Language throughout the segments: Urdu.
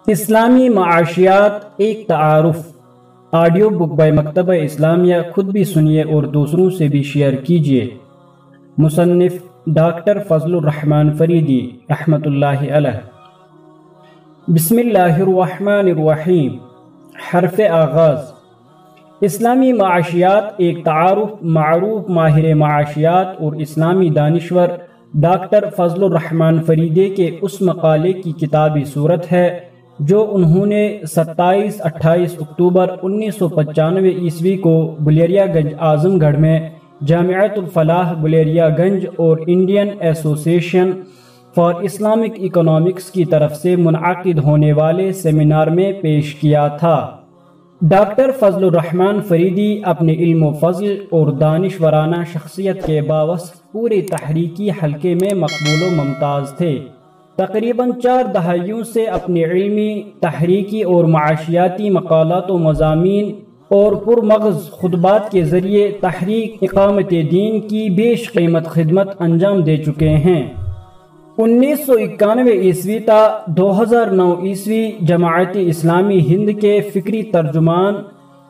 اسلامی معاشیات ایک تعارف آڈیو بک بائی مکتبہ اسلامیہ، خود بھی سنیے اور دوسروں سے بھی شیئر کیجیے۔ مصنف ڈاکٹر فضل الرحمن فریدی رحمۃ اللہ علیہ۔ بسم اللہ الرحمن الرحیم۔ حرف آغاز۔ اسلامی معاشیات ایک تعارف معروف ماہر معاشیات اور اسلامی دانشور ڈاکٹر فضل الرحمن فریدی کے اس مقالے کی کتابی صورت ہے جو انہوں نے 27-28 اکتوبر 1995 عیسوی کو بلیریا گنج اعظم گڑھ میں جامعۃ الفلاح بلیریا گنج اور Indian association for Islamic economics کی طرف سے منعقد ہونے والے سیمینار میں پیش کیا تھا۔ ڈاکٹر فضل الرحمن فریدی اپنے علم و فضل اور دانشورانہ شخصیت کے باوجود پورے تحریکی حلقے میں مقبول و ممتاز تھے۔ تقریباً 4 دہائیوں سے اپنے علمی، تحریکی اور معاشیاتی مقالات و مضامین اور پرمغز خطبات کے ذریعے تحریک اقامت دین کی بیش قیمت خدمت انجام دے چکے ہیں۔ 1991 عیسوی تا 2009 عیسوی جماعت اسلامی ہند کے فکری ترجمان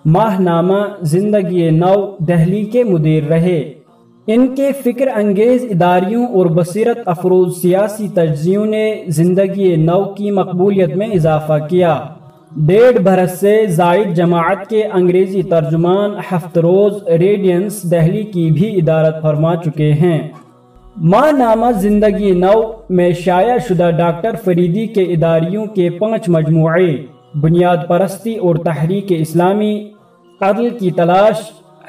ماہنامہ زندگی نو دہلی کے مدیر رہے۔ ان کے فکر انگیز اداریوں اور بصیرت افروز سیاسی تجزیوں نے زندگی نو کی مقبولیت میں اضافہ کیا۔ 1.5 برس سے زائد جماعت کے انگریزی ترجمان ہفت روز ریڈینس دہلی کی بھی ادارت فرما چکے ہیں۔ ماہنامہ زندگی نو میں شائع شدہ ڈاکٹر فریدی کے اداریوں کے 5 مجموعے بنیاد پرستی اور تحریک اسلامی، عدل کی تلاش،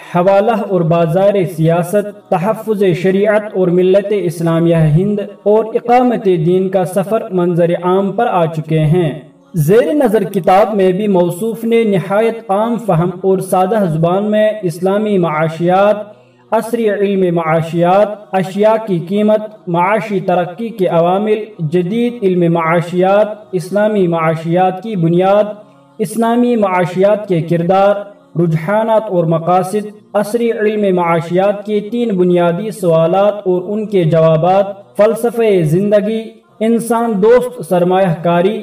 حوالہ اور بازار سیاست، تحفظ شریعت اور ملت اسلامیہ ہند اور اقامت دین کا سفر منظر عام پر آ چکے ہیں۔ زیر نظر کتاب میں بھی موصوف نے نہایت عام فہم اور سادہ زبان میں اسلامی معاشیات، عصری علم معاشیات، اشیاء کی قیمت، معاشی ترقی کے عوامل، جدید علم معاشیات، اسلامی معاشیات کی بنیاد، اسلامی معاشیات کے کردار، رجحانات اور مقاصد، عصری علم معاشیات کے 3 بنیادی سوالات اور ان کے جوابات، فلسفہ زندگی، انسان دوست سرمایہ کاری،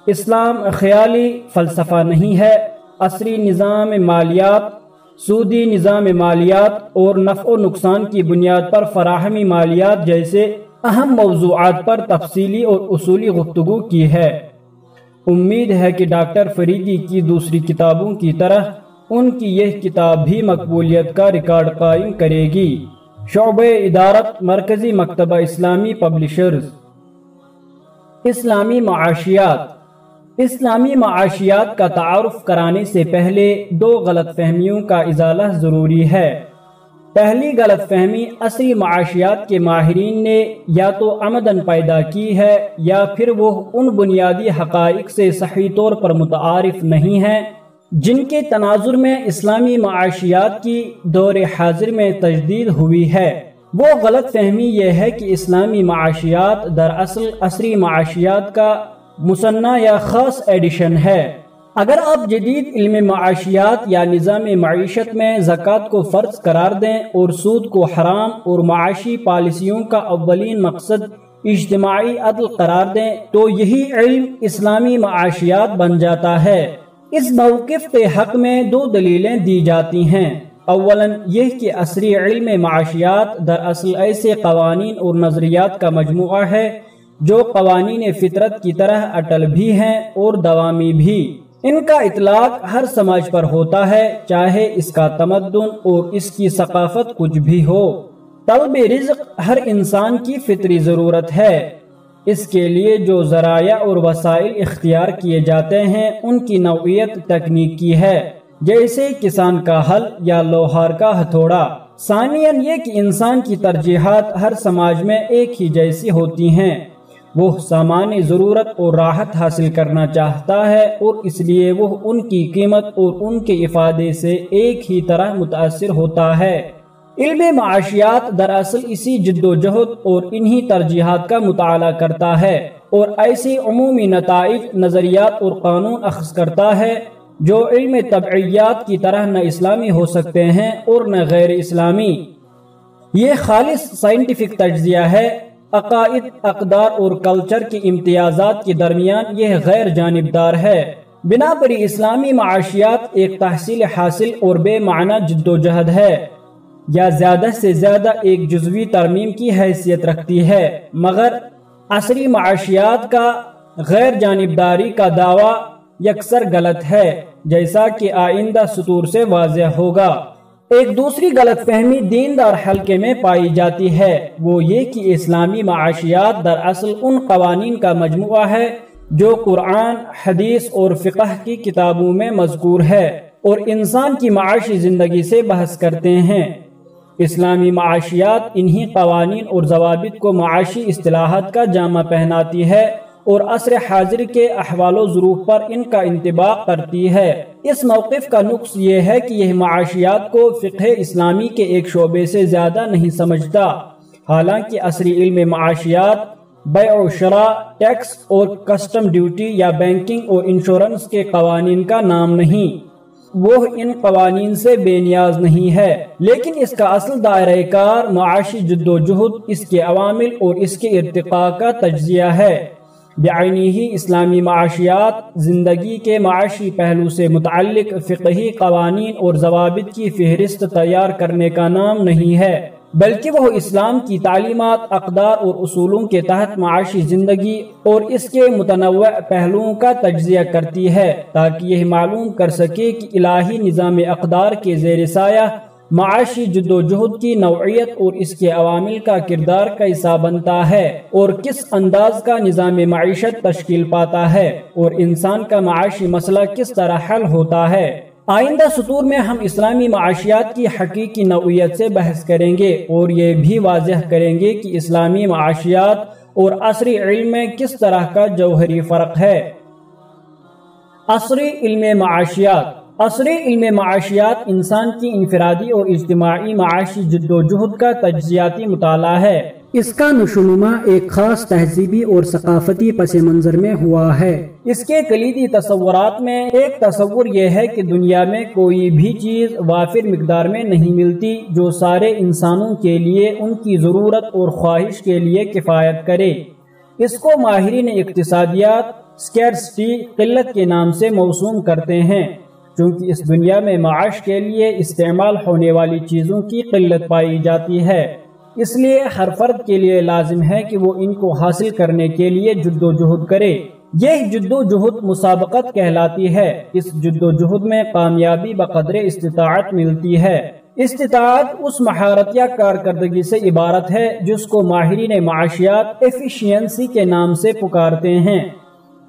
اسلام خیالی فلسفہ نہیں ہے، عصری نظام مالیات، سودی نظام مالیات اور نفع و نقصان کی بنیاد پر فراہمی مالیات جیسے اہم موضوعات پر تفصیلی اور اصولی گفتگو کی ہے۔ امید ہے کہ ڈاکٹر فریدی کی دوسری کتابوں کی طرح ان کی یہ کتاب بھی مقبولیت کا ریکارڈ قائم کرے گی۔ شعبہ ادارت، مرکزی مکتبہ اسلامی پبلشرز۔ اسلامی معاشیات۔ اسلامی معاشیات کا تعارف کرانے سے پہلے 2 غلط فہمیوں کا ازالہ ضروری ہے۔ پہلی غلط فہمی عصری معاشیات کے ماہرین نے یا تو عمدن پیدا کی ہے یا پھر وہ ان بنیادی حقائق سے صحیح طور پر متعارف نہیں ہیں جن کے تناظر میں اسلامی معاشیات کی دور حاضر میں تجدید ہوئی ہے۔ وہ غلط فہمی یہ ہے کہ اسلامی معاشیات دراصل عصری معاشیات کا مصنع یا خاص ایڈیشن ہے۔ اگر آپ جدید علم معاشیات یا نظام معیشت میں زکوٰۃ کو فرض قرار دیں اور سود کو حرام اور معاشی پالیسیوں کا اولین مقصد اجتماعی عدل قرار دیں تو یہی علم اسلامی معاشیات بن جاتا ہے۔ اس موقف کے حق میں 2 دلیلیں دی جاتی ہیں۔ اولاً یہ کہ عصری علم معاشیات دراصل ایسے قوانین اور نظریات کا مجموعہ ہے جو قوانین فطرت کی طرح اٹل بھی ہیں اور دوامی بھی۔ ان کا اطلاق ہر سماج پر ہوتا ہے، چاہے اس کا تمدن اور اس کی ثقافت کچھ بھی ہو۔ طلب رزق ہر انسان کی فطری ضرورت ہے۔ اس کے لیے جو ذرائع اور وسائل اختیار کیے جاتے ہیں ان کی نوعیت تکنیکی ہے، جیسے کسان کا ہل یا لوہار کا ہتھوڑا۔ ثانیاً یہ کہ انسان کی ترجیحات ہر سماج میں ایک ہی جیسی ہوتی ہیں۔ وہ سامان ضرورت اور راحت حاصل کرنا چاہتا ہے اور اس لیے وہ ان کی قیمت اور ان کے افادے سے ایک ہی طرح متاثر ہوتا ہے۔ علم معاشیات دراصل اسی جد و جہد اور انہی ترجیحات کا مطالعہ کرتا ہے اور ایسے عمومی نتائج، نظریات اور قانون اخذ کرتا ہے جو علم طبعیات کی طرح نہ اسلامی ہو سکتے ہیں اور نہ غیر اسلامی۔ یہ خالص سائنٹیفک تجزیہ ہے عقائد، اقدار اور کلچر کے امتیازات کے درمیان یہ غیر جانبدار ہے۔ بنا پر اسلامی معاشیات ایک تحصیل حاصل اور بے معنی جدوجہد ہے، یا زیادہ سے زیادہ ایک جزوی ترمیم کی حیثیت رکھتی ہے، مگر عصری معاشیات کا غیر جانبداری کا دعویٰ یکسر غلط ہے، جیسا کہ آئندہ سطور سے واضح ہوگا۔ ایک دوسری غلط فہمی دیندار حلقے میں پائی جاتی ہے، وہ یہ کہ اسلامی معاشیات دراصل ان قوانین کا مجموعہ ہے جو قرآن، حدیث اور فقہ کی کتابوں میں مذکور ہے اور انسان کی معاشی زندگی سے بحث کرتے ہیں۔ اسلامی معاشیات انہی قوانین اور ضوابط کو معاشی اصطلاحات کا جامہ پہناتی ہے اور عصر حاضر کے احوال و ظروف پر ان کا انطباق کرتی ہے۔ اس موقف کا نقص یہ ہے کہ یہ معاشیات کو فقہ اسلامی کے ایک شعبے سے زیادہ نہیں سمجھتا، حالانکہ عصری علم معاشیات بیع و شراء، ٹیکس اور کسٹم ڈیوٹی یا بینکنگ اور انشورنس کے قوانین کا نام نہیں۔ وہ ان قوانین سے بے نیاز نہیں ہے، لیکن اس کا اصل دائرہ کار معاشی جدوجہد، اس کے عوامل اور اس کے ارتقاء کا تجزیہ ہے۔ بعینی ہی اسلامی معاشیات زندگی کے معاشی پہلو سے متعلق فقہی قوانین اور ضوابط کی فہرست تیار کرنے کا نام نہیں ہے، بلکہ وہ اسلام کی تعلیمات، اقدار اور اصولوں کے تحت معاشی زندگی اور اس کے متنوع پہلوؤں کا تجزیہ کرتی ہے، تاکہ یہ معلوم کر سکے کہ الہی نظام اقدار کے زیر سایہ معاشی جدوجہد کی نوعیت اور اس کے عوامل کا کردار کیسا بنتا ہے اور کس انداز کا نظام معیشت تشکیل پاتا ہے اور انسان کا معاشی مسئلہ کس طرح حل ہوتا ہے۔ آئندہ سطور میں ہم اسلامی معاشیات کی حقیقی نوعیت سے بحث کریں گے اور یہ بھی واضح کریں گے کہ اسلامی معاشیات اور عصری علم میں کس طرح کا جوہری فرق ہے۔ عصری علم معاشیات۔ عصری علم معاشیات انسان کی انفرادی اور اجتماعی معاشی جدوجہد کا تجزیاتی مطالعہ ہے۔ اس کا نشوونما ایک خاص تہذیبی اور ثقافتی پس منظر میں ہوا ہے۔ اس کے کلیدی تصورات میں ایک تصور یہ ہے کہ دنیا میں کوئی بھی چیز وافر مقدار میں نہیں ملتی جو سارے انسانوں کے لیے ان کی ضرورت اور خواہش کے لیے کفایت کرے۔ اس کو ماہرین اقتصادیات اسکیرسٹی، قلت کے نام سے موسوم کرتے ہیں، چونکہ اس دنیا میں معاش کے لیے استعمال ہونے والی چیزوں کی قلت پائی جاتی ہے، اس لیے ہر فرد کے لیے لازم ہے کہ وہ ان کو حاصل کرنے کے لیے جدوجہد کرے۔ یہ جدوجہد مسابقت کہلاتی ہے۔ اس جدوجہد میں کامیابی بقدر استطاعت ملتی ہے۔ استطاعت اس مہارت یا کارکردگی سے عبارت ہے جس کو ماہرین معاشیات ایفیشینسی کے نام سے پکارتے ہیں۔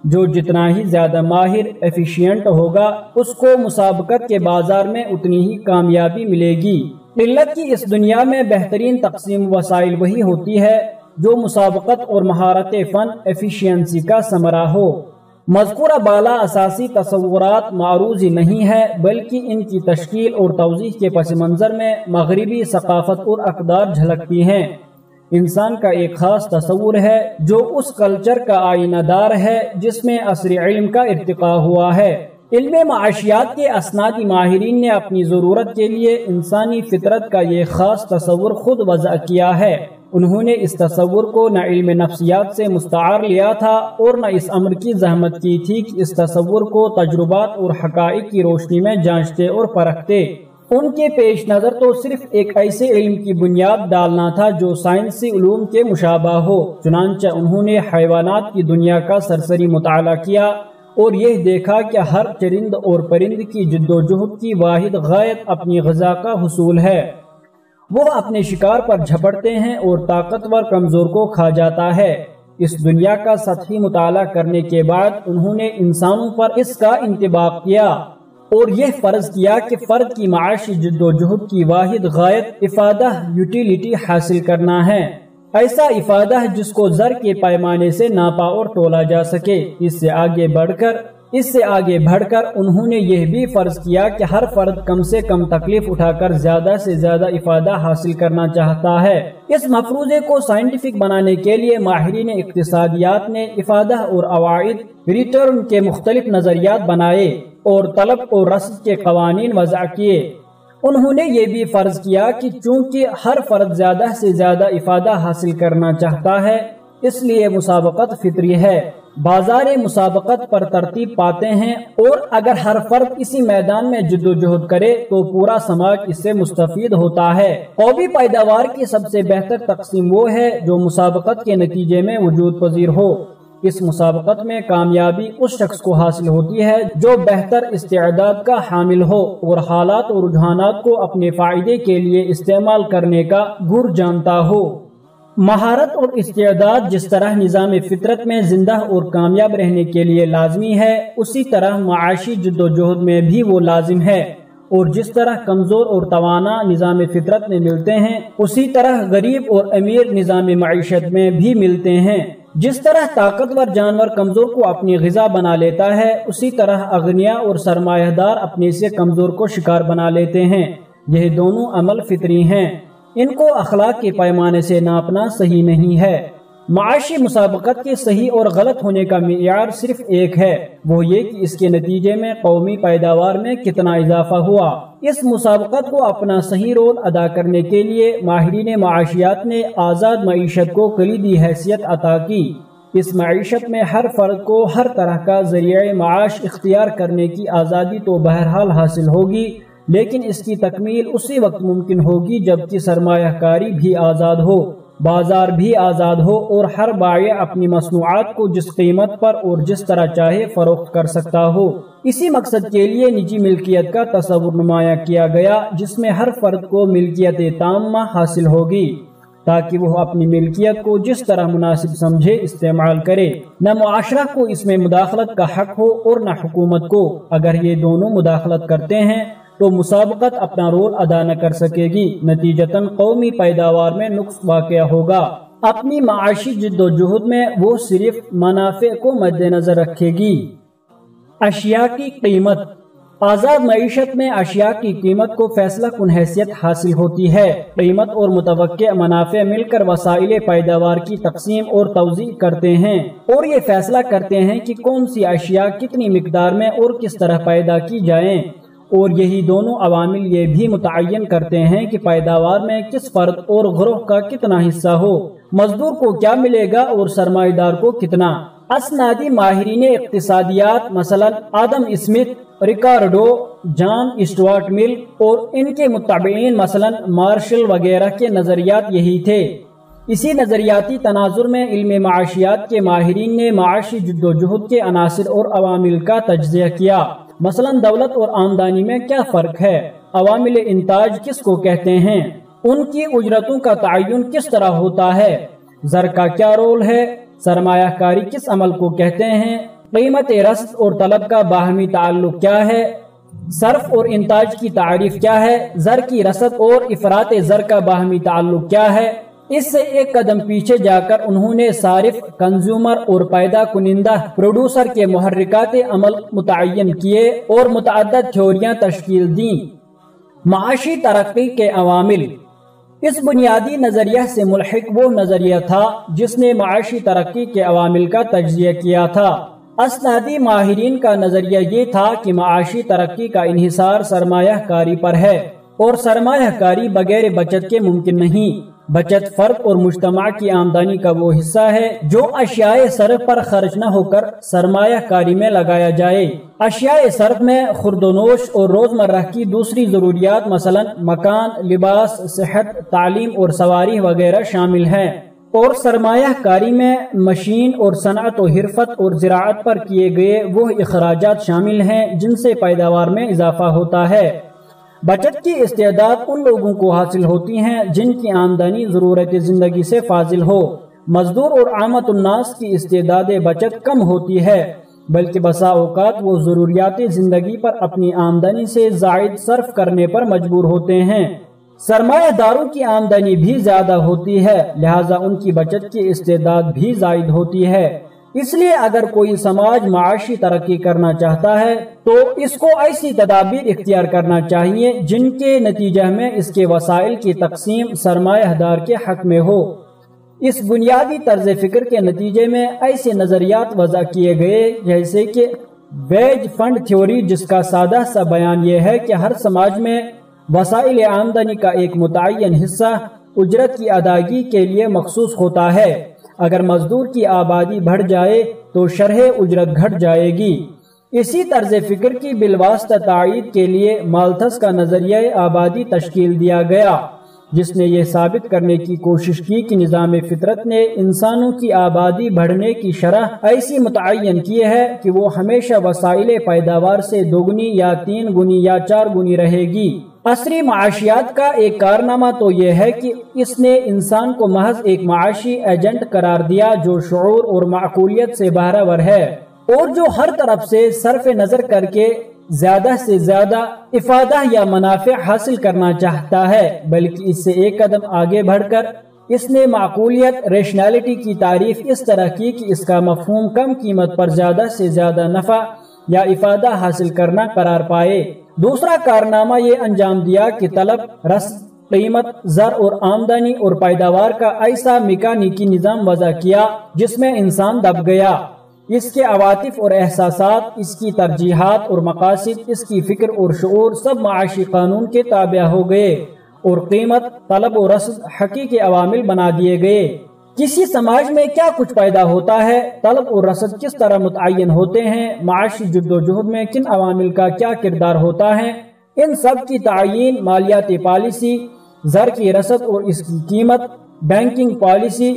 جو جتنا ہی زیادہ ماہر، ایفیشینٹ ہوگا، اس کو مسابقت کے بازار میں اتنی ہی کامیابی ملے گی۔ قلت کی اس دنیا میں بہترین تقسیم وسائل وہی ہوتی ہے جو مسابقت اور مہارت فن ایفیشینسی کا ثمرہ ہو۔ مذکورہ بالا اساسی تصورات معروضی نہیں ہے، بلکہ ان کی تشکیل اور توضیح کے پس منظر میں مغربی ثقافت اور اقدار جھلکتی ہیں۔ انسان کا ایک خاص تصور ہے جو اس کلچر کا آئینہ دار ہے جس میں عصری علم کا ارتقاء ہوا ہے۔ علم معاشیات کے اسنادی ماہرین نے اپنی ضرورت کے لیے انسانی فطرت کا یہ خاص تصور خود وضع کیا ہے۔ انہوں نے اس تصور کو نہ علم نفسیات سے مستعار لیا تھا اور نہ اس امر کی زحمت کی تھی کہ اس تصور کو تجربات اور حقائق کی روشنی میں جانچتے اور پرکھتے۔ ان کے پیش نظر تو صرف ایک ایسے علم کی بنیاد ڈالنا تھا جو سائنسی علوم کے مشابہ ہو۔ چنانچہ انہوں نے حیوانات کی دنیا کا سرسری مطالعہ کیا اور یہ دیکھا کہ ہر چرند اور پرند کی جدوجہد کی واحد غایت اپنی غذا کا حصول ہے۔ وہ اپنے شکار پر جھپٹتے ہیں اور طاقتور کمزور کو کھا جاتا ہے۔ اس دنیا کا سطحی مطالعہ کرنے کے بعد انہوں نے انسانوں پر اس کا انطباق کیا اور یہ فرض کیا کہ فرد کی معاشی جدوجہد کی واحد غایت افادہ، یوٹیلیٹی حاصل کرنا ہے، ایسا افادہ جس کو زر کے پیمانے سے ناپا اور تولا جا سکے۔ اس سے آگے بڑھ کر انہوں نے یہ بھی فرض کیا کہ ہر فرد کم سے کم تکلیف اٹھا کر زیادہ سے زیادہ افادہ حاصل کرنا چاہتا ہے۔ اس مفروضے کو سائنٹیفک بنانے کے لیے ماہرین اقتصادیات نے افادہ اور عوائد ریٹرن کے مختلف نظریات بنائے اور طلب اور رسد کے قوانین وضع کیے۔ انہوں نے یہ بھی فرض کیا کہ چونکہ ہر فرد زیادہ سے زیادہ افادہ حاصل کرنا چاہتا ہے، اس لیے مسابقت فطری ہے، بازار مسابقت پر ترتیب پاتے ہیں، اور اگر ہر فرد اسی میدان میں جد و جہد کرے تو پورا سماج اس سے مستفید ہوتا ہے۔ قومی پیداوار کی سب سے بہتر تقسیم وہ ہے جو مسابقت کے نتیجے میں وجود پذیر ہو۔ اس مسابقت میں کامیابی اس شخص کو حاصل ہوتی ہے جو بہتر استعداد کا حامل ہو اور حالات اور رجحانات کو اپنے فائدے کے لیے استعمال کرنے کا گر جانتا ہو۔ مہارت اور استعداد جس طرح نظام فطرت میں زندہ اور کامیاب رہنے کے لیے لازمی ہے، اسی طرح معاشی جد و جہد میں بھی وہ لازم ہے، اور جس طرح کمزور اور توانا نظام فطرت میں ملتے ہیں، اسی طرح غریب اور امیر نظام معیشت میں بھی ملتے ہیں۔ جس طرح طاقتور جانور کمزور کو اپنی غذا بنا لیتا ہے، اسی طرح اغنیاء اور سرمایہ دار اپنے سے کمزور کو شکار بنا لیتے ہیں۔ یہ دونوں عمل فطری ہیں، ان کو اخلاق کے پیمانے سے ناپنا صحیح نہیں ہے۔ معاشی مسابقت کے صحیح اور غلط ہونے کا معیار صرف ایک ہے، وہ یہ کہ اس کے نتیجے میں قومی پیداوار میں کتنا اضافہ ہوا۔ اس مسابقت کو اپنا صحیح رول ادا کرنے کے لیے ماہرین معاشیات نے آزاد معیشت کو کلیدی حیثیت عطا کی۔ اس معیشت میں ہر فرد کو ہر طرح کا ذریعہ معاش اختیار کرنے کی آزادی تو بہرحال حاصل ہوگی، لیکن اس کی تکمیل اسی وقت ممکن ہوگی جبکہ سرمایہ کاری بھی آزاد ہو، بازار بھی آزاد ہو، اور ہر بائع اپنی مصنوعات کو جس قیمت پر اور جس طرح چاہے فروخت کر سکتا ہو۔ اسی مقصد کے لیے نجی ملکیت کا تصور نمایاں کیا گیا، جس میں ہر فرد کو ملکیت تامہ حاصل ہوگی تاکہ وہ اپنی ملکیت کو جس طرح مناسب سمجھے استعمال کرے۔ نہ معاشرہ کو اس میں مداخلت کا حق ہو اور نہ حکومت کو۔ اگر یہ دونوں مداخلت کرتے ہیں تو مسابقت اپنا رول ادا نہ کر سکے گی، نتیجتاً قومی پیداوار میں نقص واقع ہوگا۔ اپنی معاشی جد و جہد میں وہ صرف منافع کو مد نظر رکھے گی۔ اشیاء کی قیمت۔ آزاد معیشت میں اشیاء کی قیمت کو فیصلہ کن حیثیت حاصل ہوتی ہے۔ قیمت اور متوقع منافع مل کر وسائل پیداوار کی تقسیم اور توزیع کرتے ہیں، اور یہ فیصلہ کرتے ہیں کہ کون سی اشیاء کتنی مقدار میں اور کس طرح پیدا کی جائیں، اور یہی دونوں عوامل یہ بھی متعین کرتے ہیں کہ پیداوار میں کس فرد اور گروہ کا کتنا حصہ ہو، مزدور کو کیا ملے گا اور سرمایہ دار کو کتنا۔ اسنادی ماہرین اقتصادیات مثلا آدم اسمتھ، ریکارڈو، جان اسٹوارٹ مل اور ان کے متبعین مثلا مارشل وغیرہ کے نظریات یہی تھے۔ اسی نظریاتی تناظر میں علم معاشیات کے ماہرین نے معاشی جد و جہد کے عناصر اور عوامل کا تجزیہ کیا۔ مثلا دولت اور آمدنی میں کیا فرق ہے، عوامل انتاج کس کو کہتے ہیں، ان کی اجرتوں کا تعین کس طرح ہوتا ہے، زر کا کیا رول ہے، سرمایہ کاری کس عمل کو کہتے ہیں، قیمت رسد اور طلب کا باہمی تعلق کیا ہے، صرف اور انتاج کی تعریف کیا ہے، زر کی رسد اور افراط زر کا باہمی تعلق کیا ہے۔ اس سے ایک قدم پیچھے جا کر انہوں نے صارف، کنزیومر اور پیدا کنندہ، پروڈیوسر کے محرکات عمل متعین کیے اور متعدد تھیوریاں تشکیل دیں۔ معاشی ترقی کے عوامل۔ اس بنیادی نظریہ سے ملحق وہ نظریہ تھا جس نے معاشی ترقی کے عوامل کا تجزیہ کیا تھا۔ اسنادی ماہرین کا نظریہ یہ تھا کہ معاشی ترقی کا انحصار سرمایہ کاری پر ہے، اور سرمایہ کاری بغیر بچت کے ممکن نہیں۔ بچت فرد اور مجتمع کی آمدنی کا وہ حصہ ہے جو اشیاء صرف پر خرچ نہ ہو کر سرمایہ کاری میں لگایا جائے۔ اشیاء صرف میں خورد و نوش اور روزمرہ کی دوسری ضروریات مثلا مکان، لباس، صحت، تعلیم اور سواری وغیرہ شامل ہیں، اور سرمایہ کاری میں مشین اور صنعت و حرفت اور زراعت پر کیے گئے وہ اخراجات شامل ہیں جن سے پیداوار میں اضافہ ہوتا ہے۔ بچت کی استعداد ان لوگوں کو حاصل ہوتی ہیں جن کی آمدنی ضرورت زندگی سے فاضل ہو۔ مزدور اور عامت الناس کی استعداد بچت کم ہوتی ہے، بلکہ بسا اوقات وہ ضروریات زندگی پر اپنی آمدنی سے زائد صرف کرنے پر مجبور ہوتے ہیں۔ سرمایہ داروں کی آمدنی بھی زیادہ ہوتی ہے، لہذا ان کی بچت کی استعداد بھی زائد ہوتی ہے۔ اس لیے اگر کوئی سماج معاشی ترقی کرنا چاہتا ہے تو اس کو ایسی تدابیر اختیار کرنا چاہیے جن کے نتیجہ میں اس کے وسائل کی تقسیم سرمایہ دار کے حق میں ہو۔ اس بنیادی طرز فکر کے نتیجے میں ایسے نظریات وضع کیے گئے جیسے کہ ویج فنڈ تھیوری، جس کا سادہ سا بیان یہ ہے کہ ہر سماج میں وسائل آمدنی کا ایک متعین حصہ اجرت کی ادائیگی کے لیے مخصوص ہوتا ہے۔ اگر مزدور کی آبادی بڑھ جائے تو شرح اجرت گھٹ جائے گی۔ اسی طرز فکر کی بالواسطہ تائید کے لیے مالتھس کا نظریہ آبادی تشکیل دیا گیا، جس نے یہ ثابت کرنے کی کوشش کی کہ نظام فطرت نے انسانوں کی آبادی بڑھنے کی شرح ایسی متعین کی ہے کہ وہ ہمیشہ وسائل پیداوار سے 2 گنی یا 3 گنی یا 4 گنی رہے گی۔ عصری معاشیات کا ایک کارنامہ تو یہ ہے کہ اس نے انسان کو محض ایک معاشی ایجنٹ قرار دیا جو شعور اور معقولیت سے بہرہور ہے، اور جو ہر طرف سے صرف نظر کر کے زیادہ سے زیادہ افادہ یا منافع حاصل کرنا چاہتا ہے، بلکہ اس سے ایک قدم آگے بڑھ کر اس نے معقولیت ریشنالٹی کی تعریف اس طرح کی کہ اس کا مفہوم کم قیمت پر زیادہ سے زیادہ نفع یا افادہ حاصل کرنا قرار پائے۔ دوسرا کارنامہ یہ انجام دیا کہ طلب، رسد، قیمت، زر اور آمدنی اور پیداوار کا ایسا میکانیکی نظام وضع کیا جس میں انسان دب گیا۔ اس کے عواطف اور احساسات، اس کی ترجیحات اور مقاصد، اس کی فکر اور شعور سب معاشی قانون کے تابع ہو گئے، اور قیمت، طلب و رسد حقیقی عوامل بنا دیے گئے۔ کسی سماج میں کیا کچھ پیدا ہوتا ہے، طلب اور رسد کس طرح متعین ہوتے ہیں، معاشی جد و جہد میں کن عوامل کا کیا کردار ہوتا ہے، ان سب کی تعیین مالیاتی پالیسی، زر کی رسد اور اس کی قیمت، بینکنگ پالیسی،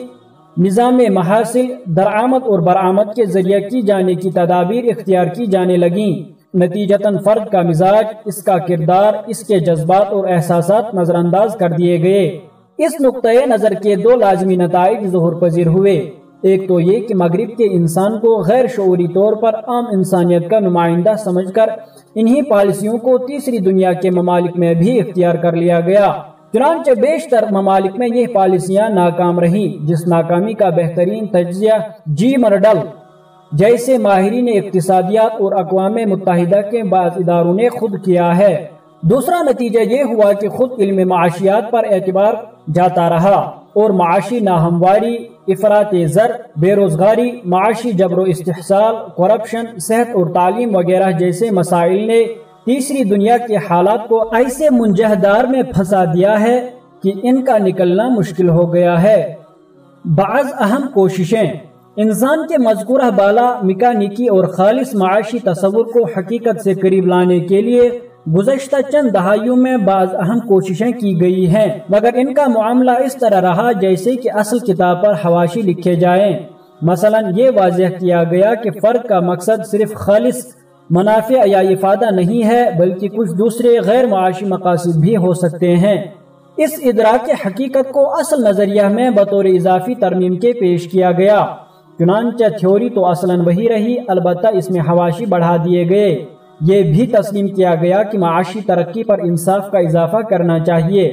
نظام محاصل، درآمد اور برآمد کے ذریعے کی جانے کی تدابیر اختیار کی جانے لگیں۔ نتیجتاً فرد کا مزاج، اس کا کردار، اس کے جذبات اور احساسات نظر انداز کر دیے گئے۔ اس نقطۂ نظر کے 2 لازمی نتائج ظہور پذیر ہوئے۔ ایک تو یہ کہ مغرب کے انسان کو غیر شعوری طور پر عام انسانیت کا نمائندہ سمجھ کر انہی پالیسیوں کو تیسری دنیا کے ممالک میں بھی اختیار کر لیا گیا، چنانچہ بیشتر ممالک میں یہ پالیسیاں ناکام رہیں، جس ناکامی کا بہترین تجزیہ جی مرڈل جیسے ماہرین اقتصادیات اور اقوام متحدہ کے بعض اداروں نے خود کیا ہے۔ دوسرا نتیجہ یہ ہوا کہ خود علم معاشیات پر اعتبار جاتا رہا، اور معاشی ناہمواری، افراط زر، بے روزگاری، معاشی جبر و استحصال، کرپشن، صحت اور تعلیم وغیرہ جیسے مسائل نے تیسری دنیا کے حالات کو ایسے منجہدار میں پھنسا دیا ہے کہ ان کا نکلنا مشکل ہو گیا ہے۔ بعض اہم کوششیں انسان کے مذکورہ بالا میکانیکی اور خالص معاشی تصور کو حقیقت سے قریب لانے کے لیے گزشتہ چند دہائیوں میں بعض اہم کوششیں کی گئی ہیں، مگر ان کا معاملہ اس طرح رہا جیسے کہ اصل کتاب پر حواشی لکھے جائیں۔ مثلا یہ واضح کیا گیا کہ فرد کا مقصد صرف خالص منافع یا افادہ نہیں ہے، بلکہ کچھ دوسرے غیر معاشی مقاصد بھی ہو سکتے ہیں۔ اس ادراک حقیقت کو اصل نظریہ میں بطور اضافی ترمیم کے پیش کیا گیا، چنانچہ تھیوری تو اصلاً وہی رہی، البتہ اس میں حواشی بڑھا دیے گئے۔ یہ بھی تسلیم کیا گیا کہ معاشی ترقی پر انصاف کا اضافہ کرنا چاہیے،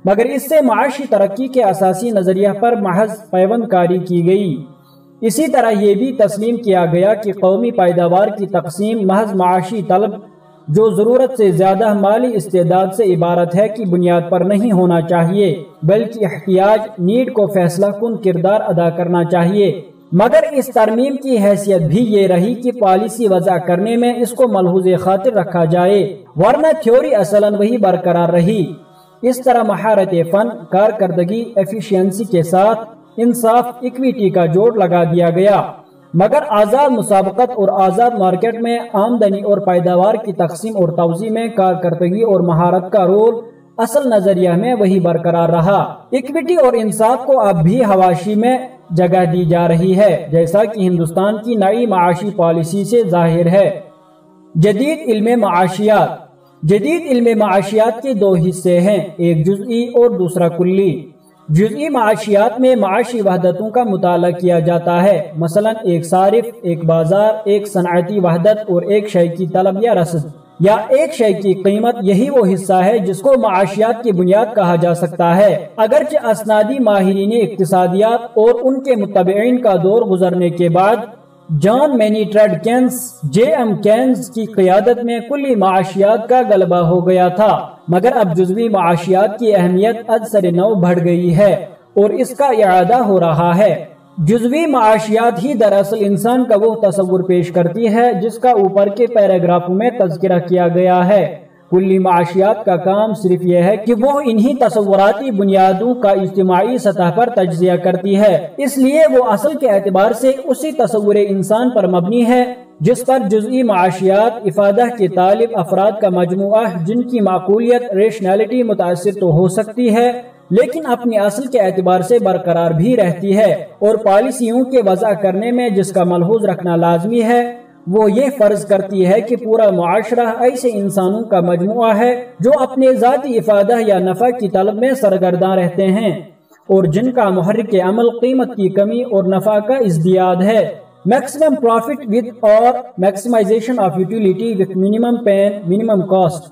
مگر اس سے معاشی ترقی کے اساسی نظریہ پر محض پیوند کاری کی گئی۔ اسی طرح یہ بھی تسلیم کیا گیا کہ قومی پیداوار کی تقسیم محض معاشی طلب جو ضرورت سے زیادہ مالی استعداد سے عبارت ہے کی بنیاد پر نہیں ہونا چاہیے، بلکہ احتیاج، نیڈ کو فیصلہ کن کردار ادا کرنا چاہیے۔ مگر اس ترمیم کی حیثیت بھی یہ رہی کہ پالیسی وضع کرنے میں اس کو ملحوظ خاطر رکھا جائے، ورنہ تھیوری اصلاً وہی برقرار رہی۔ اس طرح مہارت فن، کارکردگی، ایفیشینسی کے ساتھ انصاف، اکویٹی کا جوڑ لگا دیا گیا، مگر آزاد مسابقت اور آزاد مارکیٹ میں آمدنی اور پیداوار کی تقسیم اور توزیع میں کارکردگی اور مہارت کا رول اصل نظریہ میں وہی برقرار رہا۔ اکویٹی اور انصاف کو اب بھی حواشی میں جگہ دی جا رہی ہے، جیسا کہ ہندوستان کی نئی معاشی پالیسی سے ظاہر ہے۔ جدید علم معاشیات۔ جدید علم معاشیات کے 2 حصے ہیں، ایک جزئی اور دوسرا کلی۔ جزئی معاشیات میں معاشی وحدتوں کا مطالعہ کیا جاتا ہے، مثلا ایک صارف، ایک بازار، ایک صنعتی وحدت اور ایک شے کی طلب یا رسد، یا ایک شے کی قیمت۔ یہی وہ حصہ ہے جس کو معاشیات کی بنیاد کہا جا سکتا ہے، اگرچہ اسنادی ماہرین اقتصادیات اور ان کے متبعین کا دور گزرنے کے بعد جان مینیٹرڈ کینز، جے ایم کینز کی قیادت میں کلی معاشیات کا غلبہ ہو گیا تھا، مگر اب جزوی معاشیات کی اہمیت ازسر نو بڑھ گئی ہے اور اس کا اعادہ ہو رہا ہے۔ جزوی معاشیات ہی دراصل انسان کا وہ تصور پیش کرتی ہے جس کا اوپر کے پیراگرافوں میں تذکرہ کیا گیا ہے۔ کلی معاشیات کا کام صرف یہ ہے کہ وہ انہی تصوراتی بنیادوں کا اجتماعی سطح پر تجزیہ کرتی ہے، اس لیے وہ اصل کے اعتبار سے اسی تصور انسان پر مبنی ہے جس پر جزئی معاشیات افادہ کے طالب افراد کا مجموعہ جن کی معقولیت ریشنالٹی متاثر تو ہو سکتی ہے لیکن اپنی اصل کے اعتبار سے برقرار بھی رہتی ہے، اور پالیسیوں کے وضع کرنے میں جس کا ملحوظ رکھنا لازمی ہے وہ یہ فرض کرتی ہے کہ پورا معاشرہ ایسے انسانوں کا مجموعہ ہے جو اپنے ذاتی افادہ یا نفع کی طلب میں سرگرداں رہتے ہیں اور جن کا محرک عمل قیمت کی کمی اور نفع کا ازدیاد ہے، میکسیمم پروفٹ ود اور maximisation of utility with minimum pain minimum cost.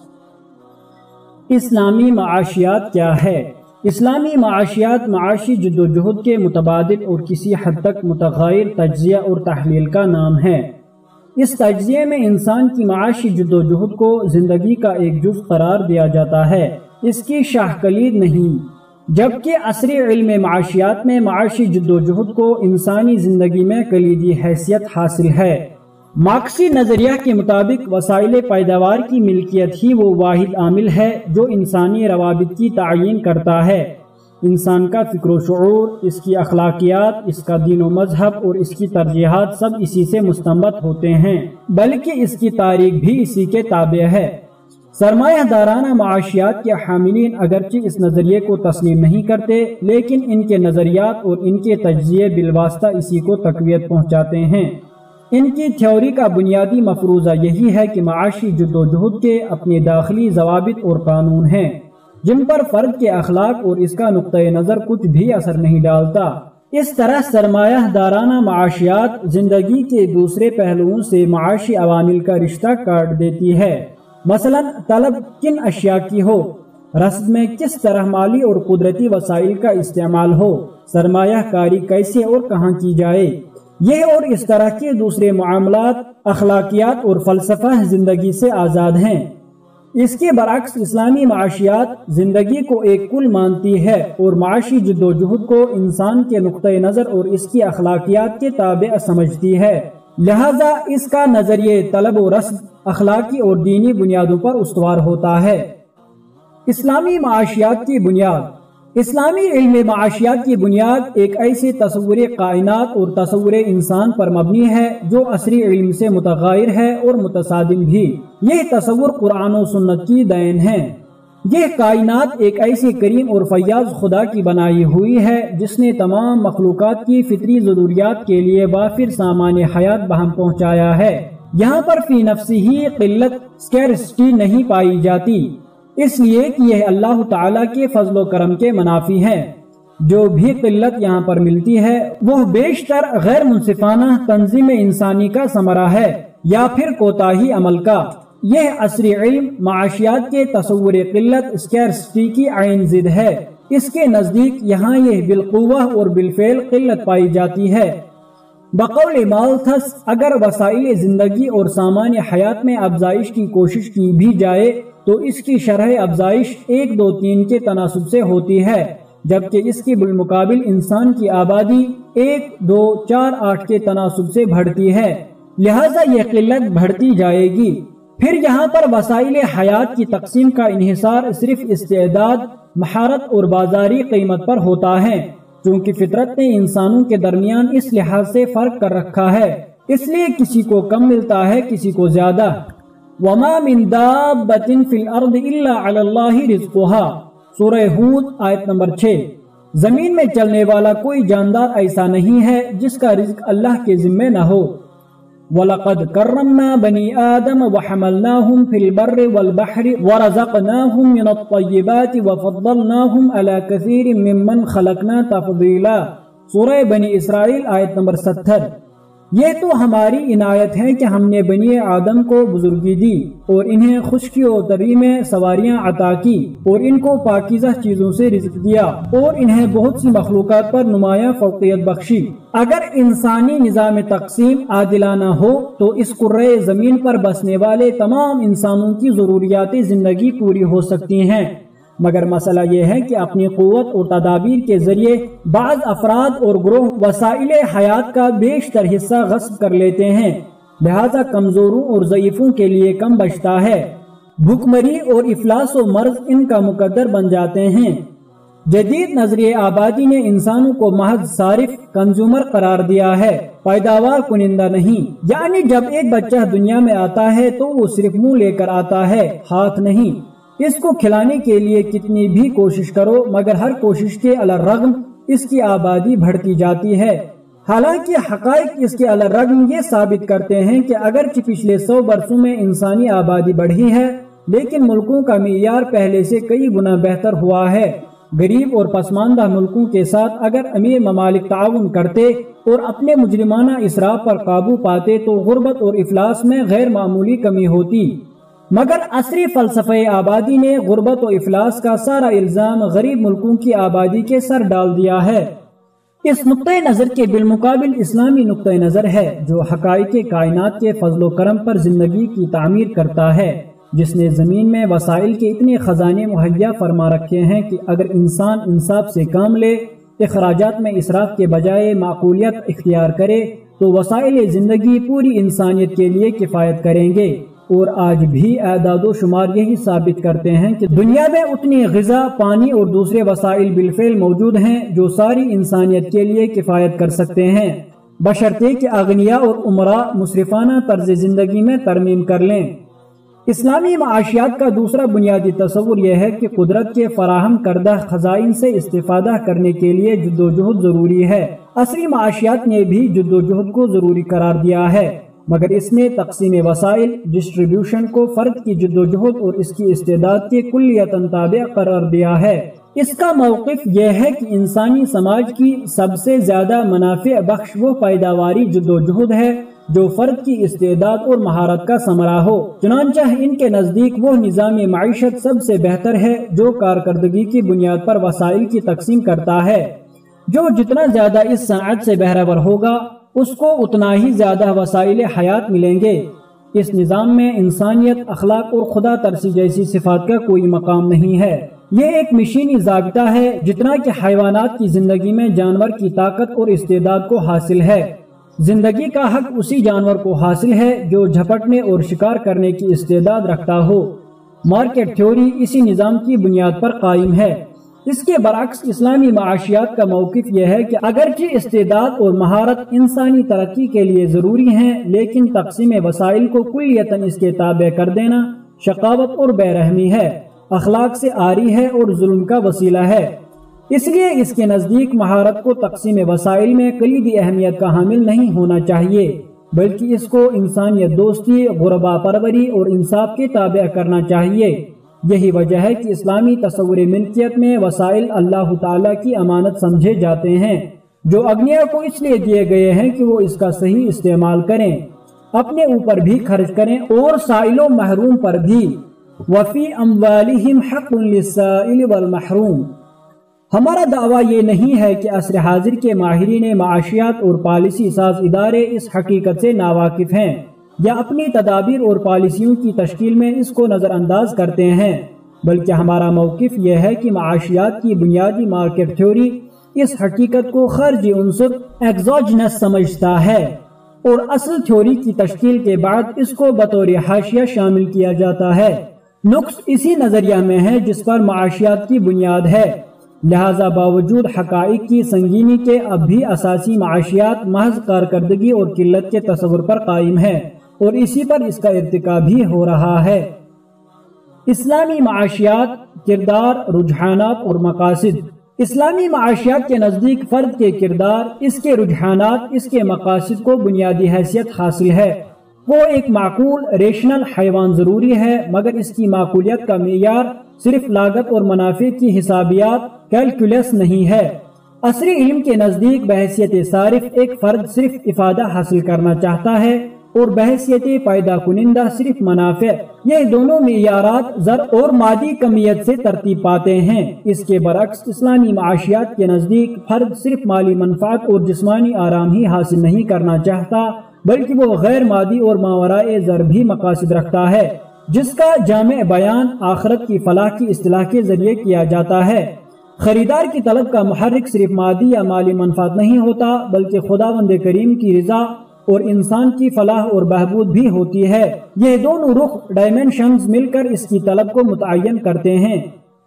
اسلامی معاشیات کیا ہے؟ اسلامی معاشیات معاشی جد و جہد کے متبادل اور کسی حد تک متغیر تجزیہ اور تحلیل کا نام ہے۔ اس تجزیے میں انسان کی معاشی جد و جہد کو زندگی کا ایک جز قرار دیا جاتا ہے، اس کی شاہ کلید نہیں، جبکہ عصری علم معاشیات میں معاشی جد و جہد کو انسانی زندگی میں کلیدی حیثیت حاصل ہے۔ مارکسی نظریہ کے مطابق وسائل پیداوار کی ملکیت ہی وہ واحد عامل ہے جو انسانی روابط کی تعیین کرتا ہے۔ انسان کا فکر و شعور، اس کی اخلاقیات، اس کا دین و مذہب اور اس کی ترجیحات سب اسی سے مستنبط ہوتے ہیں، بلکہ اس کی تاریخ بھی اسی کے تابع ہے۔ سرمایہ دارانہ معاشیات کے حاملین اگرچہ اس نظریے کو تسلیم نہیں کرتے لیکن ان کے نظریات اور ان کے تجزیے بالواسطہ اسی کو تقویت پہنچاتے ہیں۔ ان کی تھیوری کا بنیادی مفروضہ یہی ہے کہ معاشی جد و جہد کے اپنے داخلی ضوابط اور قانون ہیں جن پر فرد کے اخلاق اور اس کا نقطۂ نظر کچھ بھی اثر نہیں ڈالتا۔ اس طرح سرمایہ دارانہ معاشیات زندگی کے دوسرے پہلوؤں سے معاشی عوامل کا رشتہ کاٹ دیتی ہے، مثلا طلب کن اشیاء کی ہو، رصد میں کس طرح مالی اور قدرتی وسائل کا استعمال ہو، سرمایہ کاری کیسے اور کہاں کی جائے، یہ اور اس طرح کے دوسرے معاملات، اخلاقیات اور فلسفہ زندگی سے آزاد ہیں۔ اس کے برعکس اسلامی معاشیات زندگی کو ایک کل مانتی ہے اور معاشی جد و جہد کو انسان کے نقطۂ نظر اور اس کی اخلاقیات کے تابع سمجھتی ہے، لہذا اس کا نظریہ طلب و رصد اخلاقی اور دینی بنیادوں پر استوار ہوتا ہے۔ اسلامی معاشیات کی بنیاد۔ اسلامی علم معاشیات کی بنیاد ایک ایسے تصور کائنات اور تصور انسان پر مبنی ہے جو عصری علم سے متغیر ہے اور متصادم بھی۔ یہ تصور قرآن و سنت کی دین ہے۔ یہ کائنات ایک ایسے کریم اور فیاض خدا کی بنائی ہوئی ہے جس نے تمام مخلوقات کی فطری ضروریات کے لیے وافر سامان حیات بہم پہنچایا ہے۔ یہاں پر فی نفسی ہی قلت سکیرسٹی نہیں پائی جاتی، اس لیے کہ یہ اللہ تعالیٰ کے فضل و کرم کے منافی ہے۔ جو بھی قلت یہاں پر ملتی ہے وہ بیشتر غیر منصفانہ تنظیم انسانی کا ثمرہ ہے یا پھر کوتاہی عمل کا۔ یہ عصری علم معاشیات کے تصور قلت اسکیرسٹی کی عین ضد ہے۔ اس کے نزدیک یہاں یہ بالقوہ اور بالفعل قلت پائی جاتی ہے۔ بقول مالتھس، اگر وسائل زندگی اور سامان حیات میں افزائش کی کوشش کی بھی جائے تو اس کی شرح افزائش 1 2 3 کے تناسب سے ہوتی ہے، جبکہ اس کے بالمقابل انسان کی آبادی 1 2 4 8 کے تناسب سے بڑھتی ہے، لہٰذا یہ قلت بڑھتی جائے گی۔ پھر یہاں پر وسائل حیات کی تقسیم کا انحصار صرف استعداد، مہارت اور بازاری قیمت پر ہوتا ہے، چونکہ فطرت نے انسانوں کے درمیان اس لحاظ سے فرق کر رکھا ہے، اس لیے کسی کو کم ملتا ہے کسی کو زیادہ۔ وَمَا مِن دَابَّةٍ فِي الْأَرْضِ إِلَّا عَلَى اللَّهِ رِزْقُهَا، سورہ ہود آیت نمبر 6۔ زمین میں چلنے والا کوئی جاندار ایسا نہیں ہے جس کا رزق اللہ کے ذمے نہ ہو۔ وَلَقَدْ كَرَّمْنَا بَنِي آدَمَ وَحَمَلْنَاهُمْ فِي الْبَرِّ وَالْبَحْرِ وَرَزَقْنَاهُمْ مِنَ الطَّيِّبَاتِ وَفَضَّلْنَاهُمْ عَلَى كَثِيرٍ مِّمَّنْ خَلَقْنَا تَفْضِيلًا، سورہ بنی اسرائیل آیت نمبر 70۔ یہ تو ہماری عنایت ہے کہ ہم نے بنی آدم کو بزرگی دی اور انہیں خشکی و تری میں سواریاں عطا کی اور ان کو پاکیزہ چیزوں سے رزق دیا اور انہیں بہت سی مخلوقات پر نمایاں فوقیت بخشی۔ اگر انسانی نظام تقسیم عادلانہ ہو تو اس کرۂ زمین پر بسنے والے تمام انسانوں کی ضروریات زندگی پوری ہو سکتی ہیں، مگر مسئلہ یہ ہے کہ اپنی قوت اور تدابیر کے ذریعے بعض افراد اور گروہ وسائل حیات کا بیشتر حصہ غصب کر لیتے ہیں، لہذا کمزوروں اور ضعیفوں کے لیے کم بچتا ہے۔ بھوکمری اور افلاس و مرض ان کا مقدر بن جاتے ہیں۔ جدید نظریہ آبادی نے انسانوں کو محض صارف کنزیومر قرار دیا ہے، پیداوار کنندہ نہیں۔ یعنی جب ایک بچہ دنیا میں آتا ہے تو وہ صرف منہ لے کر آتا ہے، ہاتھ نہیں۔ اس کو کھلانے کے لیے کتنی بھی کوشش کرو مگر ہر کوشش کے علیرغم اس کی آبادی بڑھتی جاتی ہے۔ حالانکہ حقائق اس کے علیرغم یہ ثابت کرتے ہیں کہ اگرچہ پچھلے 100 برسوں میں انسانی آبادی بڑھی ہے لیکن ملکوں کا معیار پہلے سے کئی گنا بہتر ہوا ہے۔ غریب اور پسماندہ ملکوں کے ساتھ اگر امیر ممالک تعاون کرتے اور اپنے مجرمانہ اسراف پر قابو پاتے تو غربت اور افلاس میں غیر معمولی کمی ہوتی، مگر عصری فلسفہ آبادی نے غربت و افلاس کا سارا الزام غریب ملکوں کی آبادی کے سر ڈال دیا ہے۔ اس نقطۂ نظر کے بالمقابل اسلامی نقطۂ نظر ہے جو حقائق کائنات کے فضل و کرم پر زندگی کی تعمیر کرتا ہے، جس نے زمین میں وسائل کے اتنے خزانے مہیا فرما رکھے ہیں کہ اگر انسان انصاف سے کام لے، اخراجات میں اسراف کے بجائے معقولیت اختیار کرے تو وسائل زندگی پوری انسانیت کے لیے کفایت کریں گے۔ اور آج بھی اعداد و شمار یہی ثابت کرتے ہیں کہ دنیا میں اتنی غذا، پانی اور دوسرے وسائل بالفعل موجود ہیں جو ساری انسانیت کے لیے کفایت کر سکتے ہیں، بشرطے کہ اغنیاء اور امراء مصرفانہ طرز زندگی میں ترمیم کر لیں۔ اسلامی معاشیات کا دوسرا بنیادی تصور یہ ہے کہ قدرت کے فراہم کردہ خزائن سے استفادہ کرنے کے لیے جد و جہد ضروری ہے۔ عصری معاشیات نے بھی جد و جہد کو ضروری قرار دیا ہے، مگر اس نے تقسیم وسائل، ڈسٹریبیوشن کو فرد کی جد و جہد اور اس کی استعداد کے کلیتاً تابع قرار دیا ہے۔ اس کا موقف یہ ہے کہ انسانی سماج کی سب سے زیادہ منافع بخش وہ پیداواری جد و جہد ہے جو فرد کی استعداد اور مہارت کا ثمرہ ہو۔ چنانچہ ان کے نزدیک وہ نظام معیشت سب سے بہتر ہے جو کارکردگی کی بنیاد پر وسائل کی تقسیم کرتا ہے۔ جو جتنا زیادہ اس صنعت سے بہرہور ہوگا اس کو اتنا ہی زیادہ وسائل حیات ملیں گے۔ اس نظام میں انسانیت، اخلاق اور خدا ترسی جیسی صفات کا کوئی مقام نہیں ہے۔ یہ ایک مشینی ضابطہ ہے جتنا کہ حیوانات کی زندگی میں جانور کی طاقت اور استعداد کو حاصل ہے۔ زندگی کا حق اسی جانور کو حاصل ہے جو جھپٹنے اور شکار کرنے کی استعداد رکھتا ہو۔ مارکیٹ تھیوری اسی نظام کی بنیاد پر قائم ہے۔ اس کے برعکس اسلامی معاشیات کا موقف یہ ہے کہ اگرچہ استعداد اور مہارت انسانی ترقی کے لیے ضروری ہیں لیکن تقسیم وسائل کو کلیتاً اس کے تابع کر دینا شقاوت اور بے رحمی ہے، اخلاق سے عاری ہے اور ظلم کا وسیلہ ہے۔ اس لیے اس کے نزدیک مہارت کو تقسیم وسائل میں کلیدی اہمیت کا حامل نہیں ہونا چاہیے، بلکہ اس کو انسانیت دوستی، غربا پروری اور انصاف کے تابع کرنا چاہیے۔ یہی وجہ ہے کہ اسلامی تصور ملکیت میں وسائل اللہ تعالیٰ کی امانت سمجھے جاتے ہیں جو اغنیاء کو اس لیے دیے گئے ہیں کہ وہ اس کا صحیح استعمال کریں، اپنے اوپر بھی خرچ کریں اور سائل و محروم پر بھی۔ وفی اموالہم حق للسائل والمحروم۔ ہمارا دعویٰ یہ نہیں ہے کہ عصر حاضر کے ماہرین معاشیات اور پالیسی ساز ادارے اس حقیقت سے ناواقف ہیں یا اپنی تدابیر اور پالیسیوں کی تشکیل میں اس کو نظر انداز کرتے ہیں، بلکہ ہمارا موقف یہ ہے کہ معاشیات کی بنیادی مارکیٹ تھیوری اس حقیقت کو خارجی عنصر ایگزوجنس سمجھتا ہے اور اصل تھیوری کی تشکیل کے بعد اس کو بطور حاشیہ شامل کیا جاتا ہے۔ نقص اسی نظریہ میں ہے جس پر معاشیات کی بنیاد ہے، لہذا باوجود حقائق کی سنگینی کے اب بھی اساسی معاشیات محض کارکردگی اور قلت کے تصور پر قائم ہے اور اسی پر اس کا ارتقا بھی ہو رہا ہے۔ اسلامی معاشیات، کردار، رجحانات اور مقاصد۔ اسلامی معاشیات کے نزدیک فرد کے کردار، اس کے رجحانات، اس کے مقاصد کو بنیادی حیثیت حاصل ہے۔ وہ ایک معقول ریشنل حیوان ضروری ہے، مگر اس کی معقولیت کا معیار صرف لاگت اور منافع کی حسابیات کیلکولیس نہیں ہے۔ عصری علم کے نزدیک بحیثیت صارف ایک فرد صرف افادہ حاصل کرنا چاہتا ہے اور بحیثیت پیدا کنندہ صرف منافع۔ یہ دونوں معیارات زر اور مادی کمیت سے ترتیب پاتے ہیں۔ اس کے برعکس اسلامی معاشیات کے نزدیک فرد صرف مالی منفعت اور جسمانی آرام ہی حاصل نہیں کرنا چاہتا بلکہ وہ غیر مادی اور ماورائے زر بھی مقاصد رکھتا ہے، جس کا جامع بیان آخرت کی فلاح کی اصطلاح کے ذریعے کیا جاتا ہے۔ خریدار کی طلب کا محرک صرف مادی یا مالی منفعت نہیں ہوتا بلکہ خداوند کریم کی رضا اور انسان کی فلاح اور بہبود بھی ہوتی ہے۔ یہ دونوں رخ ڈائمینشنز مل کر اس کی طلب کو متعین کرتے ہیں۔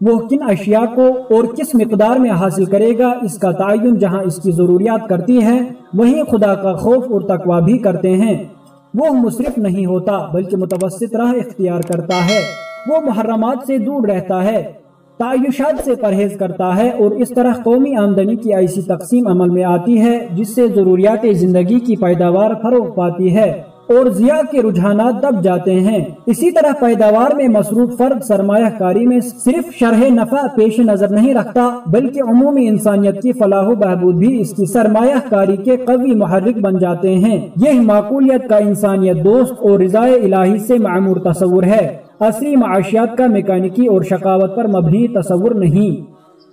وہ کن اشیاء کو اور کس مقدار میں حاصل کرے گا، اس کا تعین جہاں اس کی ضروریات کرتی ہے وہیں خدا کا خوف اور تقویٰ بھی کرتے ہیں۔ وہ مسرف نہیں ہوتا بلکہ متوسط راہ اختیار کرتا ہے۔ وہ محرمات سے دور رہتا ہے، تعیشات سے پرہیز کرتا ہے، اور اس طرح قومی آمدنی کی ایسی تقسیم عمل میں آتی ہے جس سے ضروریات زندگی کی پیداوار فروغ پاتی ہے اور ضیاع کے رجحانات دب جاتے ہیں۔ اسی طرح پیداوار میں مصروف فرد سرمایہ کاری میں صرف شرح نفع پیش نظر نہیں رکھتا بلکہ عمومی انسانیت کی فلاح و بہبود بھی اس کی سرمایہ کاری کے قوی محرک بن جاتے ہیں۔ یہ معقولیت کا انسانیت دوست اور رضائے الہی سے معمور تصور ہے، عصری معاشیات کا میکانیکی اور شقاوت پر مبنی تصور نہیں۔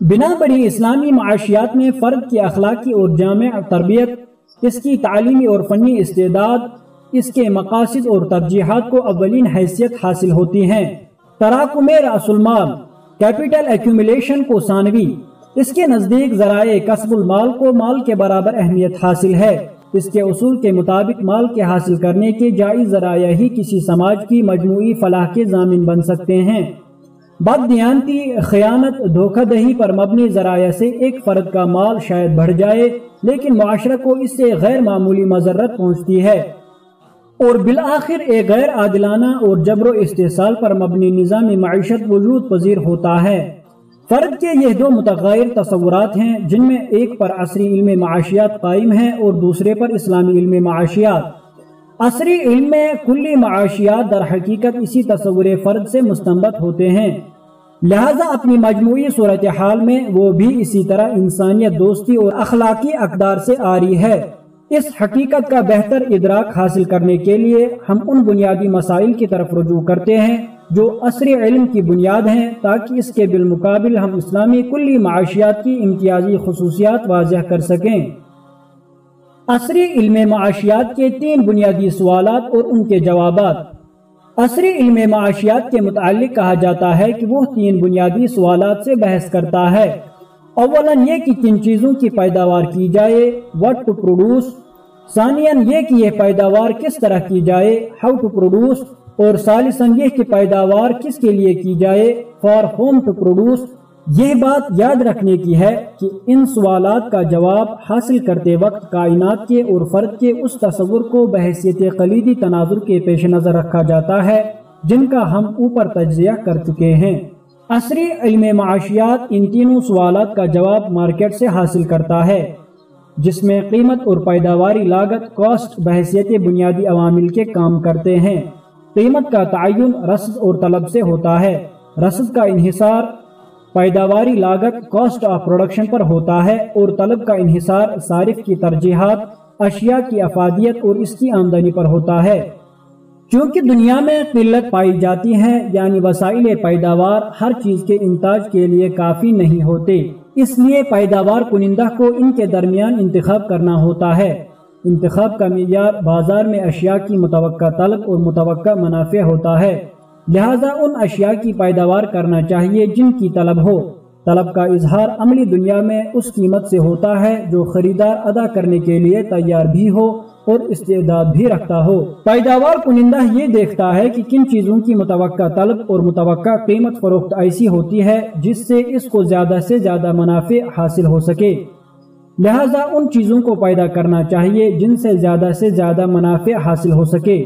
بنا بری اسلامی معاشیات میں فرد کی اخلاقی اور جامع تربیت، اس کی تعلیمی اور فنی استعداد، اس کے مقاصد اور ترجیحات کو اولین حیثیت حاصل ہوتی ہیں۔ تراکم رأس المال، کیپٹل ایکومولیشن کو ثانوی، اس کے نزدیک ذرائع کسب المال کو مال کے برابر اہمیت حاصل ہے۔ اس کے اصول کے مطابق مال کے حاصل کرنے کے جائز ذرائع ہی کسی سماج کی مجموعی فلاح کے ضامن بن سکتے ہیں۔ بددیانتی، خیانت، دھوکہ دہی پر مبنی ذرائع سے ایک فرد کا مال شاید بڑھ جائے لیکن معاشرہ کو اس سے غیر معمولی مضرت پہنچتی ہے، اور بالآخر ایک غیر عادلانہ اور جبر و استحصال پر مبنی نظام معیشت وجود پذیر ہوتا ہے۔ فرد کے یہ دو متغیر تصورات ہیں جن میں ایک پر عصری علم معاشیات قائم ہے اور دوسرے پر اسلامی علم معاشیات۔ عصری علم میں کلی معاشیات در حقیقت اسی تصور فرد سے مستنبط ہوتے ہیں، لہذا اپنی مجموعی صورتحال میں وہ بھی اسی طرح انسانیت دوستی اور اخلاقی اقدار سے آری ہے۔ اس حقیقت کا بہتر ادراک حاصل کرنے کے لیے ہم ان بنیادی مسائل کی طرف رجوع کرتے ہیں جو عصری علم کی بنیاد ہیں تاکہ اس کے بالمقابل ہم اسلامی کلی معاشیات کی امتیازی خصوصیات واضح کر سکیں۔ عصری علم معاشیات کے 3 بنیادی سوالات اور ان کے جوابات۔ عصری علم معاشیات کے متعلق کہا جاتا ہے کہ وہ 3 بنیادی سوالات سے بحث کرتا ہے۔ اولاً یہ کہ کن چیزوں کی پیداوار کی جائے، what to produce، ثانیاً یہ کہ یہ پیداوار کس طرح کی جائے، how to produce، اور ثالثاً یہ کہ پیداوار کس کے لیے کی جائے، for whom to produce۔ یہ بات یاد رکھنے کی ہے کہ ان سوالات کا جواب حاصل کرتے وقت کائنات کے اور فرد کے اس تصور کو بحیثیت کلیدی تناظر کے پیش نظر رکھا جاتا ہے جن کا ہم اوپر تجزیہ کر چکے ہیں۔ عصری علم معاشیات ان تینوں سوالات کا جواب مارکیٹ سے حاصل کرتا ہے، جس میں قیمت اور پیداواری لاگت کاسٹ بحیثیت بنیادی عوامل کے کام کرتے ہیں۔ قیمت کا تعین رصد اور طلب سے ہوتا ہے، رصد کا انحصار پیداواری لاگت کاسٹ آف پروڈکشن پر ہوتا ہے، اور طلب کا انحصار صارف کی ترجیحات، اشیاء کی افادیت اور اس کی آمدنی پر ہوتا ہے۔ چونکہ دنیا میں قلت پائی جاتی ہے یعنی وسائل پیداوار ہر چیز کے انتاج کے لیے کافی نہیں ہوتے، اس لیے پیداوار کنندہ کو ان کے درمیان انتخاب کرنا ہوتا ہے۔ انتخاب کا معیار بازار میں اشیاء کی متوقع طلب اور متوقع منافع ہوتا ہے، لہذا ان اشیاء کی پیداوار کرنا چاہیے جن کی طلب ہو۔ طلب کا اظہار عملی دنیا میں اس قیمت سے ہوتا ہے جو خریدار ادا کرنے کے لیے تیار بھی ہو اور استعداد بھی رکھتا ہو۔ پیداوار کنندہ یہ دیکھتا ہے کہ کن چیزوں کی متوقع طلب اور متوقع قیمت فروخت ایسی ہوتی ہے جس سے اس کو زیادہ سے زیادہ منافع حاصل ہو سکے، لہذا ان چیزوں کو پیدا کرنا چاہیے جن سے زیادہ منافع حاصل ہو سکے،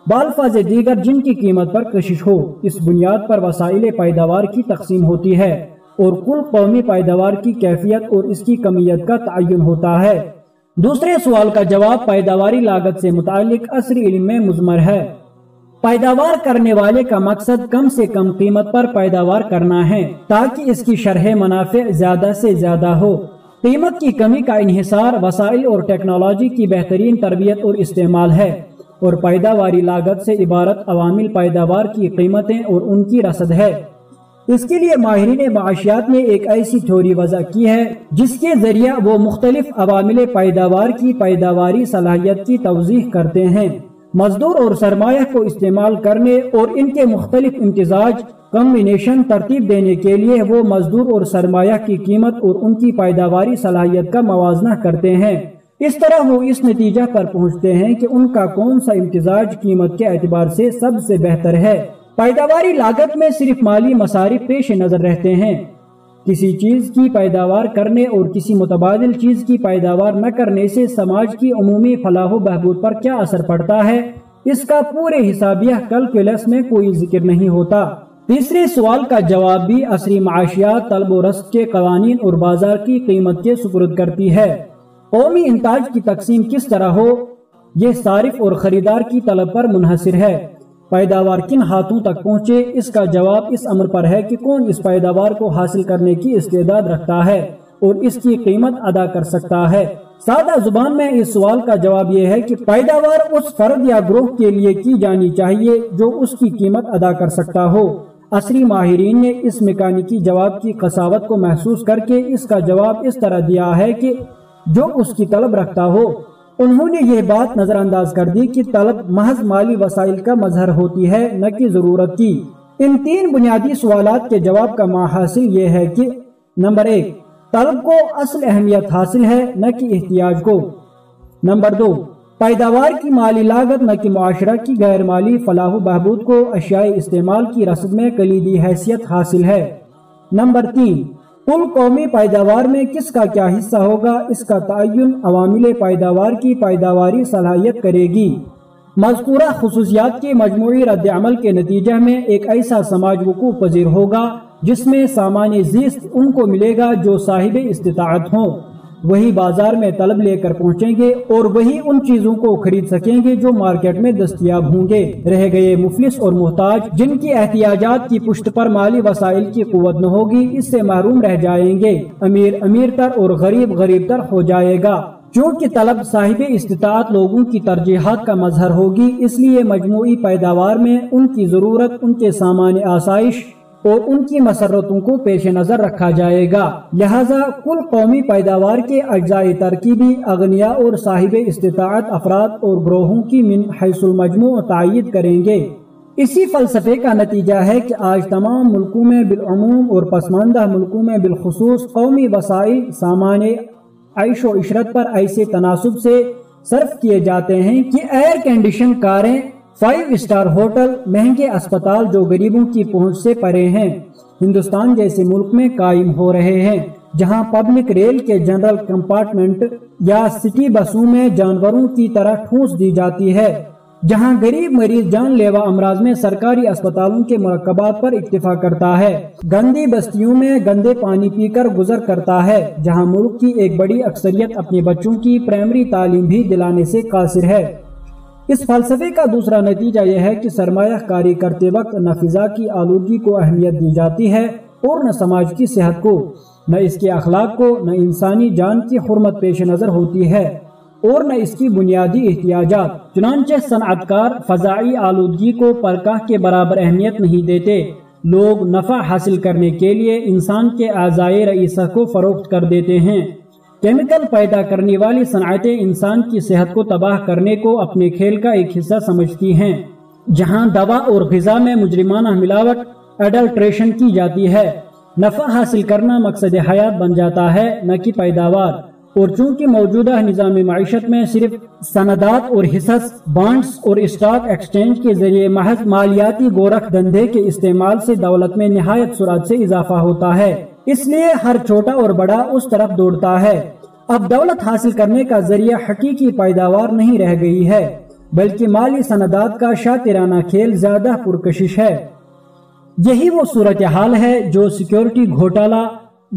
بالفاظ دیگر جن کی قیمت پر کشش ہو۔ اس بنیاد پر وسائل پیداوار کی تقسیم ہوتی ہے اور کل قومی پیداوار کی کیفیت اور اس کی کمیت کا تعین ہوتا ہے۔ دوسرے سوال کا جواب پیداواری لاگت سے متعلق عصری علم میں مضمر ہے۔ پیداوار کرنے والے کا مقصد کم سے کم قیمت پر پیداوار کرنا ہے تاکہ اس کی شرح منافع زیادہ سے زیادہ ہو۔ قیمت کی کمی کا انحصار وسائل اور ٹیکنالوجی کی بہترین تربیت اور استعمال ہے، اور پیداواری لاگت سے عبارت عوامل پیداوار کی قیمتیں اور ان کی رصد ہے۔ اس کے لیے ماہرین معاشیات نے ایک ایسی تھیوری وضع کی ہے جس کے ذریعہ وہ مختلف عوامل پیداوار کی پیداواری صلاحیت کی توضیح کرتے ہیں۔ مزدور اور سرمایہ کو استعمال کرنے اور ان کے مختلف امتزاج کمبینیشن ترتیب دینے کے لیے وہ مزدور اور سرمایہ کی قیمت اور ان کی پیداواری صلاحیت کا موازنہ کرتے ہیں۔ اس طرح وہ اس نتیجہ پر پہنچتے ہیں کہ ان کا کون سا امتزاج قیمت کے اعتبار سے سب سے بہتر ہے۔ پیداواری لاگت میں صرف مالی مصارف پیش نظر رہتے ہیں۔ کسی چیز کی پیداوار کرنے اور کسی متبادل چیز کی پیداوار نہ کرنے سے سماج کی عمومی فلاح و بہبود پر کیا اثر پڑتا ہے، اس کا پورے حسابیہ کیلکولس میں کوئی ذکر نہیں ہوتا۔ تیسرے سوال کا جواب بھی عصری معاشیات طلب و رزق کے قوانین اور بازار کی قیمت کے سپرد کرتی ہے۔ قومی انتاج کی تقسیم کس طرح ہو، یہ صارف اور خریدار کی طلب پر منحصر ہے۔ پیداوار کن ہاتھوں تک پہنچے، اس کا جواب اس امر پر ہے کہ کون اس پیداوار کو حاصل کرنے کی استعداد رکھتا ہے اور اس کی قیمت ادا کر سکتا ہے۔ سادہ زبان میں اس سوال کا جواب یہ ہے کہ پیداوار اس فرد یا گروہ کے لیے کی جانی چاہیے جو اس کی قیمت ادا کر سکتا ہو۔ عصری ماہرین نے اس میکانیکی جواب کی قساوت کو محسوس کر کے اس کا جواب اس طرح دیا ہے کہ جو اس کی طلب رکھتا ہو۔ انہوں نے یہ بات نظر انداز کر دی کہ طلب محض مالی وسائل کا مظہر ہوتی ہے، نہ کہ ضرورت کی۔ ان تین بنیادی سوالات کے جواب کا ماحصل یہ ہے کہ نمبر 1، طلب کو اصل اہمیت حاصل ہے، نہ کہ احتیاج کو۔ نمبر 2، پیداوار کی مالی لاگت نہ کہ معاشرہ کی غیر مالی فلاح و بہبود کو اشیاء استعمال کی رصد میں کلیدی حیثیت حاصل ہے۔ نمبر 3، کل قومی پیداوار میں کس کا کیا حصہ ہوگا، اس کا تعین عوامل پیداوار کی پیداواری صلاحیت کرے گی۔ مذکورہ خصوصیات کے مجموعی رد عمل کے نتیجہ میں ایک ایسا سماج وقوع پذیر ہوگا جس میں سامان زیست ان کو ملے گا جو صاحب استطاعت ہوں، وہی بازار میں طلب لے کر پہنچیں گے اور وہی ان چیزوں کو خرید سکیں گے جو مارکیٹ میں دستیاب ہوں گے۔ رہ گئے مفلس اور محتاج جن کی احتیاجات کی پشت پر مالی وسائل کی قوت نہ ہوگی، اس سے محروم رہ جائیں گے۔ امیر امیر تر اور غریب غریب تر ہو جائے گا۔ چونکہ طلب صاحب استطاعت لوگوں کی ترجیحات کا مظہر ہوگی، اس لیے مجموعی پیداوار میں ان کی ضرورت، ان کے سامان آسائش اور ان کی مسرتوں کو پیش نظر رکھا جائے گا۔ لہذا کل قومی پیداوار کے اجزاء ترکیبی اغنیاء اور صاحب استطاعت افراد اور گروہوں کی من حیث المجموع تعید کریں گے۔ اسی فلسفے کا نتیجہ ہے کہ آج تمام ملکوں میں بالعموم اور پسماندہ ملکوں میں بالخصوص قومی وسائل سامان عیش و عشرت پر ایسے تناسب سے صرف کیے جاتے ہیں کہ ایئر کنڈیشن کاریں، 5 اسٹار ہوٹل، مہنگے اسپتال جو غریبوں کی پہنچ سے پرے ہیں، ہندوستان جیسے ملک میں قائم ہو رہے ہیں، جہاں پبلک ریل کے جنرل کمپارٹمنٹ یا سٹی بسوں میں جانوروں کی طرح ٹھونس دی جاتی ہے، جہاں غریب مریض جان لیوا امراض میں سرکاری اسپتالوں کے مرکبات پر اکتفا کرتا ہے، گندی بستیوں میں گندے پانی پی کر گزر کرتا ہے، جہاں ملک کی ایک بڑی اکثریت اپنے بچوں کی پرائمری تعلیم بھی دلانے سے قاصر ہے۔ اس فلسفے کا دوسرا نتیجہ یہ ہے کہ سرمایہ کاری کرتے وقت نہ فضا کی آلودگی کو اہمیت دی جاتی ہے اور نہ سماج کی صحت کو، نہ اس کے اخلاق کو، نہ انسانی جان کی حرمت پیش نظر ہوتی ہے اور نہ اس کی بنیادی احتیاجات۔ چنانچہ صنعت کار فضائی آلودگی کو پرکاہ کے برابر اہمیت نہیں دیتے۔ لوگ نفع حاصل کرنے کے لیے انسان کے اعضائے رئیسہ کو فروخت کر دیتے ہیں۔ کیمیکل پیدا کرنے والی صنعتیں انسان کی صحت کو تباہ کرنے کو اپنے کھیل کا ایک حصہ سمجھتی ہیں، جہاں دوا اور غذا میں مجرمانہ ملاوٹ، ایڈلٹریشن کی جاتی ہے۔ نفع حاصل کرنا مقصد حیات بن جاتا ہے، نہ کہ پیداوار۔ اور چونکہ موجودہ نظام معیشت میں صرف سندات اور حصص، بانڈز اور اسٹاک ایکسچینج کے ذریعے محض مالیاتی گورکھ دھندے کے استعمال سے دولت میں نہایت سرعت سے اضافہ ہوتا ہے، اس لیے ہر چھوٹا اور بڑا اس طرف دوڑتا ہے۔ اب دولت حاصل کرنے کا ذریعہ حقیقی پیداوار نہیں رہ گئی ہے، بلکہ مالی سندات کا شاطرانہ کھیل زیادہ پرکشش ہے۔ یہی وہ صورتحال ہے جو سیکیورٹی گھوٹالہ،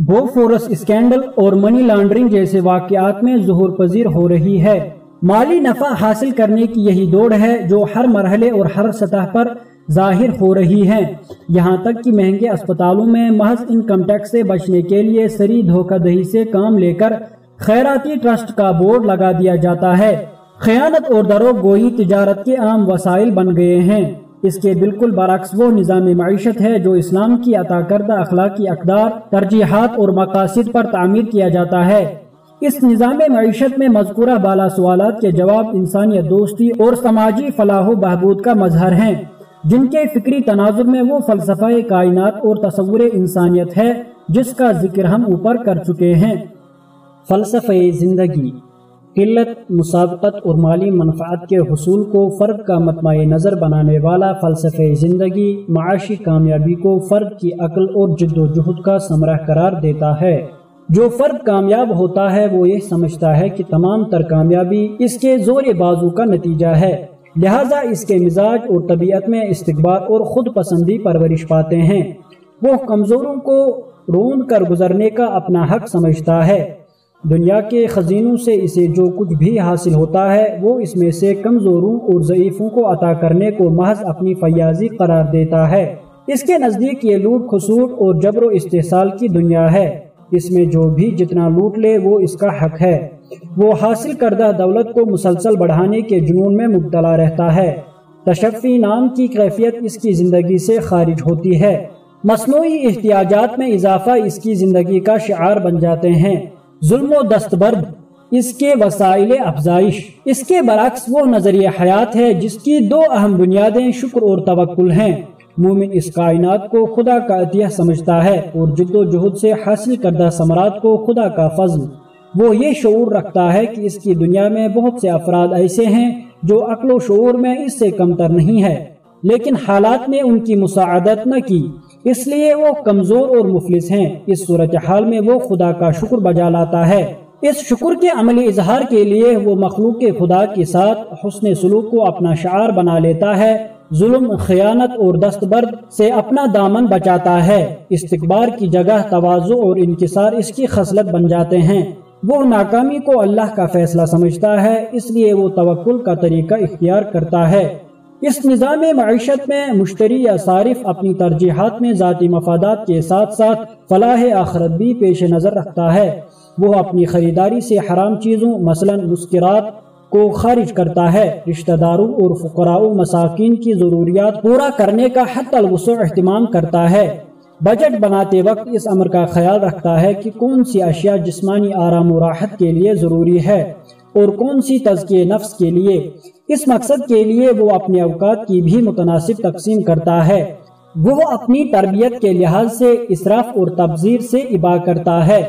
بوفورس اسکینڈل اور منی لانڈرنگ جیسے واقعات میں ظہور پذیر ہو رہی ہے۔ مالی نفع حاصل کرنے کی یہی دوڑ ہے جو ہر مرحلے اور ہر سطح پر ظاہر ہو رہی ہے، یہاں تک کہ مہنگے اسپتالوں میں محض انکم ٹیکس سے بچنے کے لیے سری دھوکہ دہی سے کام لے کر خیراتی ٹرسٹ کا بورڈ لگا دیا جاتا ہے۔ خیانت اور دروغ گوئی تجارت کے عام وسائل بن گئے ہیں۔ اس کے بالکل برعکس وہ نظام معیشت ہے جو اسلام کی عطا کردہ اخلاقی اقدار، ترجیحات اور مقاصد پر تعمیر کیا جاتا ہے۔ اس نظام معیشت میں مذکورہ بالا سوالات کے جواب انسانیت دوستی اور سماجی فلاح و بہبود کا مظہر ہیں، جن کے فکری تناظر میں وہ فلسفہ کائنات اور تصور انسانیت ہے جس کا ذکر ہم اوپر کر چکے ہیں۔ فلسفہ زندگی قلت، مسابقت اور مالی منفعت کے حصول کو فرد کا مطمع نظر بنانے والا فلسفہ زندگی معاشی کامیابی کو فرد کی عقل اور جد و جہد کا ثمرہ قرار دیتا ہے۔ جو فرد کامیاب ہوتا ہے وہ یہ سمجھتا ہے کہ تمام تر کامیابی اس کے زور بازو کا نتیجہ ہے، لہذا اس کے مزاج اور طبیعت میں استکبار اور خود پسندی پرورش پاتے ہیں۔ وہ کمزوروں کو روند کر گزرنے کا اپنا حق سمجھتا ہے۔ دنیا کے خزینوں سے اسے جو کچھ بھی حاصل ہوتا ہے وہ اس میں سے کمزوروں اور ضعیفوں کو عطا کرنے کو محض اپنی فیاضی قرار دیتا ہے۔ اس کے نزدیک یہ لوٹ کھسوٹ اور جبر و استحصال کی دنیا ہے، اس میں جو بھی جتنا لوٹ لے وہ اس کا حق ہے۔ وہ حاصل کردہ دولت کو مسلسل بڑھانے کے جنون میں مبتلا رہتا ہے۔ تشفی نام کی کیفیت اس کی زندگی سے خارج ہوتی ہے۔ مصنوعی احتیاجات میں اضافہ اس کی زندگی کا شعار بن جاتے ہیں۔ ظلم و دستبرد اس کے وسائل افزائش۔ اس کے برعکس وہ نظریہ حیات ہے جس کی دو اہم بنیادیں شکر اور توکل ہیں۔ مومن اس کائنات کو خدا کا عطیہ سمجھتا ہے اور جد و جہد سے حاصل کردہ ثمرات کو خدا کا فضل۔ وہ یہ شعور رکھتا ہے کہ اس کی دنیا میں بہت سے افراد ایسے ہیں جو عقل و شعور میں اس سے کمتر نہیں ہے، لیکن حالات نے ان کی مساعدت نہ کی، اس لیے وہ کمزور اور مفلس ہیں۔ اس صورتحال میں وہ خدا کا شکر بجا لاتا ہے۔ اس شکر کے عملی اظہار کے لیے وہ مخلوق خدا کے ساتھ حسن سلوک کو اپنا شعار بنا لیتا ہے، ظلم، خیانت اور دستبرد سے اپنا دامن بچاتا ہے۔ استکبار کی جگہ تواضع اور انکسار اس کی خصلت بن جاتے ہیں۔ وہ ناکامی کو اللہ کا فیصلہ سمجھتا ہے، اس لیے وہ توکل کا طریقہ اختیار کرتا ہے۔ اس نظام معیشت میں مشتری یا صارف اپنی ترجیحات میں ذاتی مفادات کے ساتھ ساتھ فلاح آخرت بھی پیش نظر رکھتا ہے۔ وہ اپنی خریداری سے حرام چیزوں مثلا مسکرات کو خارج کرتا ہے، رشتہ داروں اور فقراء و مساکین کی ضروریات پورا کرنے کا حتی الوسع اہتمام کرتا ہے۔ بجٹ بناتے وقت اس امر کا خیال رکھتا ہے کہ کون سی اشیاء جسمانی آرام و راحت کے لیے ضروری ہے اور کون سی تزکیہ نفس کے لیے۔ اس مقصد کے لیے وہ اپنے اوقات کی بھی متناسب تقسیم کرتا ہے۔ وہ اپنی تربیت کے لحاظ سے اسراف اور تبذیر سے ابا کرتا ہے،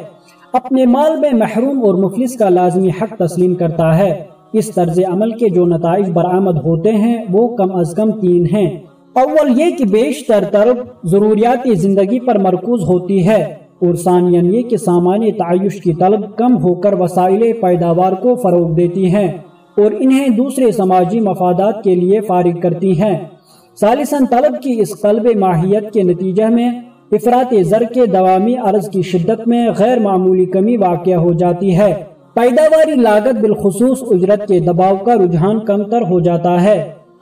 اپنے مال میں محروم اور مفلس کا لازمی حق تسلیم کرتا ہے۔ اس طرز عمل کے جو نتائج برآمد ہوتے ہیں وہ کم از کم تین ہیں۔ اول یہ کہ بیشتر طلب ضروریاتی زندگی پر مرکوز ہوتی ہے، اور ثانیاً یہ کہ سامان تعیش کی طلب کم ہو کر وسائل پیداوار کو فروغ دیتی ہیں اور انہیں دوسرے سماجی مفادات کے لیے فارغ کرتی ہیں۔ ثالثاً طلب کی اس قلب ماہیت کے نتیجہ میں افراط زر کے دوامی عرض کی شدت میں غیر معمولی کمی واقع ہو جاتی ہے۔ پیداواری لاگت بالخصوص اجرت کے دباؤ کا رجحان کم تر ہو جاتا ہے۔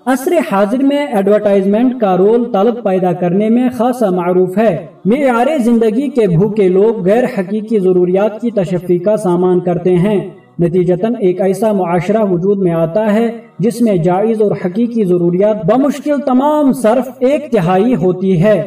عصر حاضر میں ایڈورٹائزمنٹ کا رول طلب پیدا کرنے میں خاصا معروف ہے۔ معیار زندگی کے بھوکے لوگ غیر حقیقی ضروریات کی تشفی کا سامان کرتے ہیں، نتیجتاً ایک ایسا معاشرہ وجود میں آتا ہے جس میں جائز اور حقیقی ضروریات بمشکل تمام صرف 1/3 ہوتی ہے،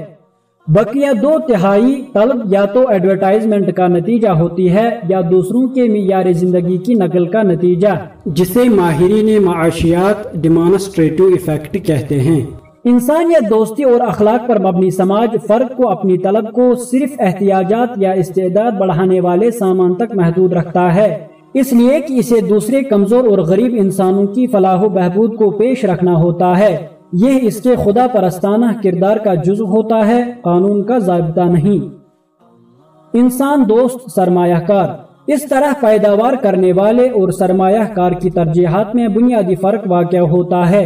بقیہ 2/3 طلب یا تو ایڈورٹائزمنٹ کا نتیجہ ہوتی ہے یا دوسروں کے معیار زندگی کی نقل کا نتیجہ، جسے ماہرین معاشیات ڈیمانسٹریٹو ایفیکٹ کہتے ہیں۔ انسانیت دوستی اور اخلاق پر مبنی سماج فرد کو اپنی طلب کو صرف احتیاجات یا استعداد بڑھانے والے سامان تک محدود رکھتا ہے، اس لیے کہ اسے دوسرے کمزور اور غریب انسانوں کی فلاح و بہبود کو پیش رکھنا ہوتا ہے۔ یہ اس کے خدا پرستانہ کردار کا جزو ہوتا ہے، قانون کا ضابطہ نہیں۔ انسان دوست سرمایہ کار۔ اس طرح پیداوار کرنے والے اور سرمایہ کار کی ترجیحات میں بنیادی فرق واقع ہوتا ہے۔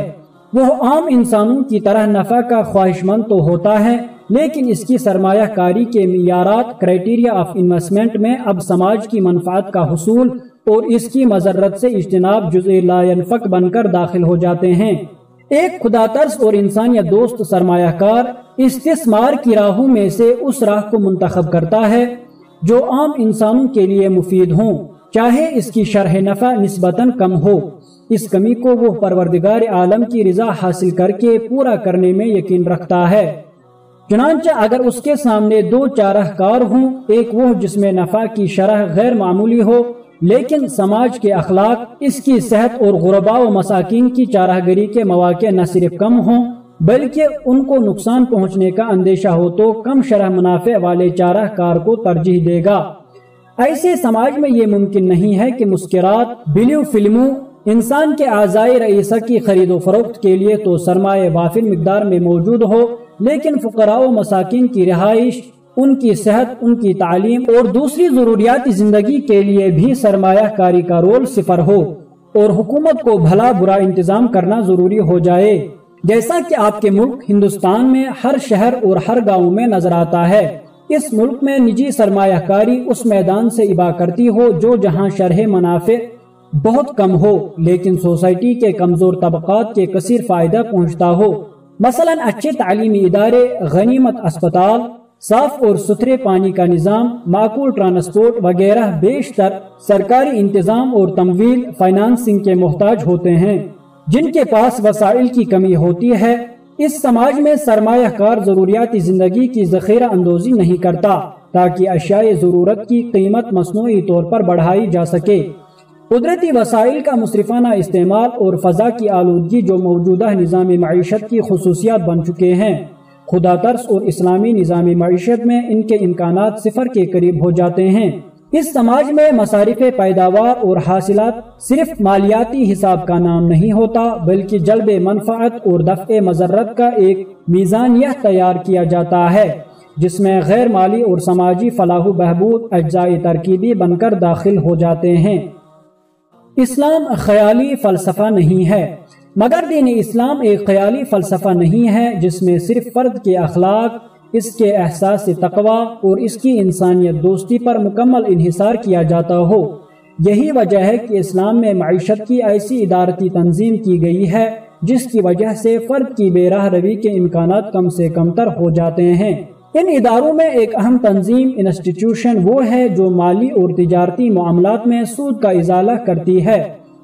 وہ عام انسانوں کی طرح نفع کا خواہش مند تو ہوتا ہے، لیکن اس کی سرمایہ کاری کے معیارات کرائٹیریا آف انویسٹمنٹ میں اب سماج کی منفعت کا حصول اور اس کی مضرت سے اجتناب جزء لا ينفک بن کر داخل ہو جاتے ہیں۔ ایک خدا ترس اور انسانیت دوست سرمایہ کار استثمار کی راہوں میں سے اس راہ کو منتخب کرتا ہے جو عام انسانوں کے لیے مفید ہوں، چاہے اس کی شرح نفع نسبتاً کم ہو۔ اس کمی کو وہ پروردگار عالم کی رضا حاصل کر کے پورا کرنے میں یقین رکھتا ہے۔ چنانچہ اگر اس کے سامنے 2 چارہ کار ہوں، ایک وہ جس میں نفع کی شرح غیر معمولی ہو لیکن سماج کے اخلاق، اس کی صحت اور غرباء و مساکین کی چارہ گری کے مواقع نہ صرف کم ہوں بلکہ ان کو نقصان پہنچنے کا اندیشہ ہو تو کم شرح منافع والے چارہ کار کو ترجیح دے گا۔ ایسے سماج میں یہ ممکن نہیں ہے کہ مسکرات، بلیو فلموں، انسان کے اعضائے رئیسہ کی خرید و فروخت کے لیے تو سرمایہ وافر مقدار میں موجود ہو، لیکن فقراء و مساکین کی رہائش، ان کی صحت، ان کی تعلیم اور دوسری ضروریات زندگی کے لیے بھی سرمایہ کاری کا رول صفر ہو، اور حکومت کو بھلا برا انتظام کرنا ضروری ہو جائے، جیسا کہ آپ کے ملک ہندوستان میں ہر شہر اور ہر گاؤں میں نظر آتا ہے۔ اس ملک میں نجی سرمایہ کاری اس میدان سے ابا کرتی ہو جو جہاں شرح منافع بہت کم ہو لیکن سوسائٹی کے کمزور طبقات کے کثیر فائدہ پہنچتا ہو۔ مثلا اچھے تعلیمی ادارے، غنیمت اسپتال، صاف اور ستھرے پانی کا نظام، معقول ٹرانسپورٹ وغیرہ بیشتر سرکاری انتظام اور تمویل فائنانسنگ کے محتاج ہوتے ہیں، جن کے پاس وسائل کی کمی ہوتی ہے۔ اس سماج میں سرمایہ کار ضروریات زندگی کی ذخیرہ اندوزی نہیں کرتا تاکہ اشیاء ضرورت کی قیمت مصنوعی طور پر بڑھائی جا سکے۔ قدرتی وسائل کا مصرفانہ استعمال اور فضا کی آلودگی جو موجودہ نظام معیشت کی خصوصیات بن چکے ہیں، خدا ترس اور اسلامی نظام معیشت میں ان کے امکانات صفر کے قریب ہو جاتے ہیں۔ اس سماج میں مصارف پیداوار اور حاصلات صرف مالیاتی حساب کا نام نہیں ہوتا بلکہ جلب منفعت اور دفع مضرت کا ایک میزانیہ تیار کیا جاتا ہے جس میں غیر مالی اور سماجی فلاح و بہبود اجزاء ترکیبی بن کر داخل ہو جاتے ہیں۔ اسلام خیالی فلسفہ نہیں ہے، مگر دین اسلام ایک خیالی فلسفہ نہیں ہے جس میں صرف فرد کے اخلاق، اس کے احساس تقوی اور اس کی انسانیت دوستی پر مکمل انحصار کیا جاتا ہو۔ یہی وجہ ہے کہ اسلام میں معیشت کی ایسی ادارتی تنظیم کی گئی ہے جس کی وجہ سے فرد کی بے راہ روی کے امکانات کم سے کم تر ہو جاتے ہیں۔ ان اداروں میں ایک اہم تنظیم انسٹیٹیوشن وہ ہے جو مالی اور تجارتی معاملات میں سود کا ازالہ کرتی ہے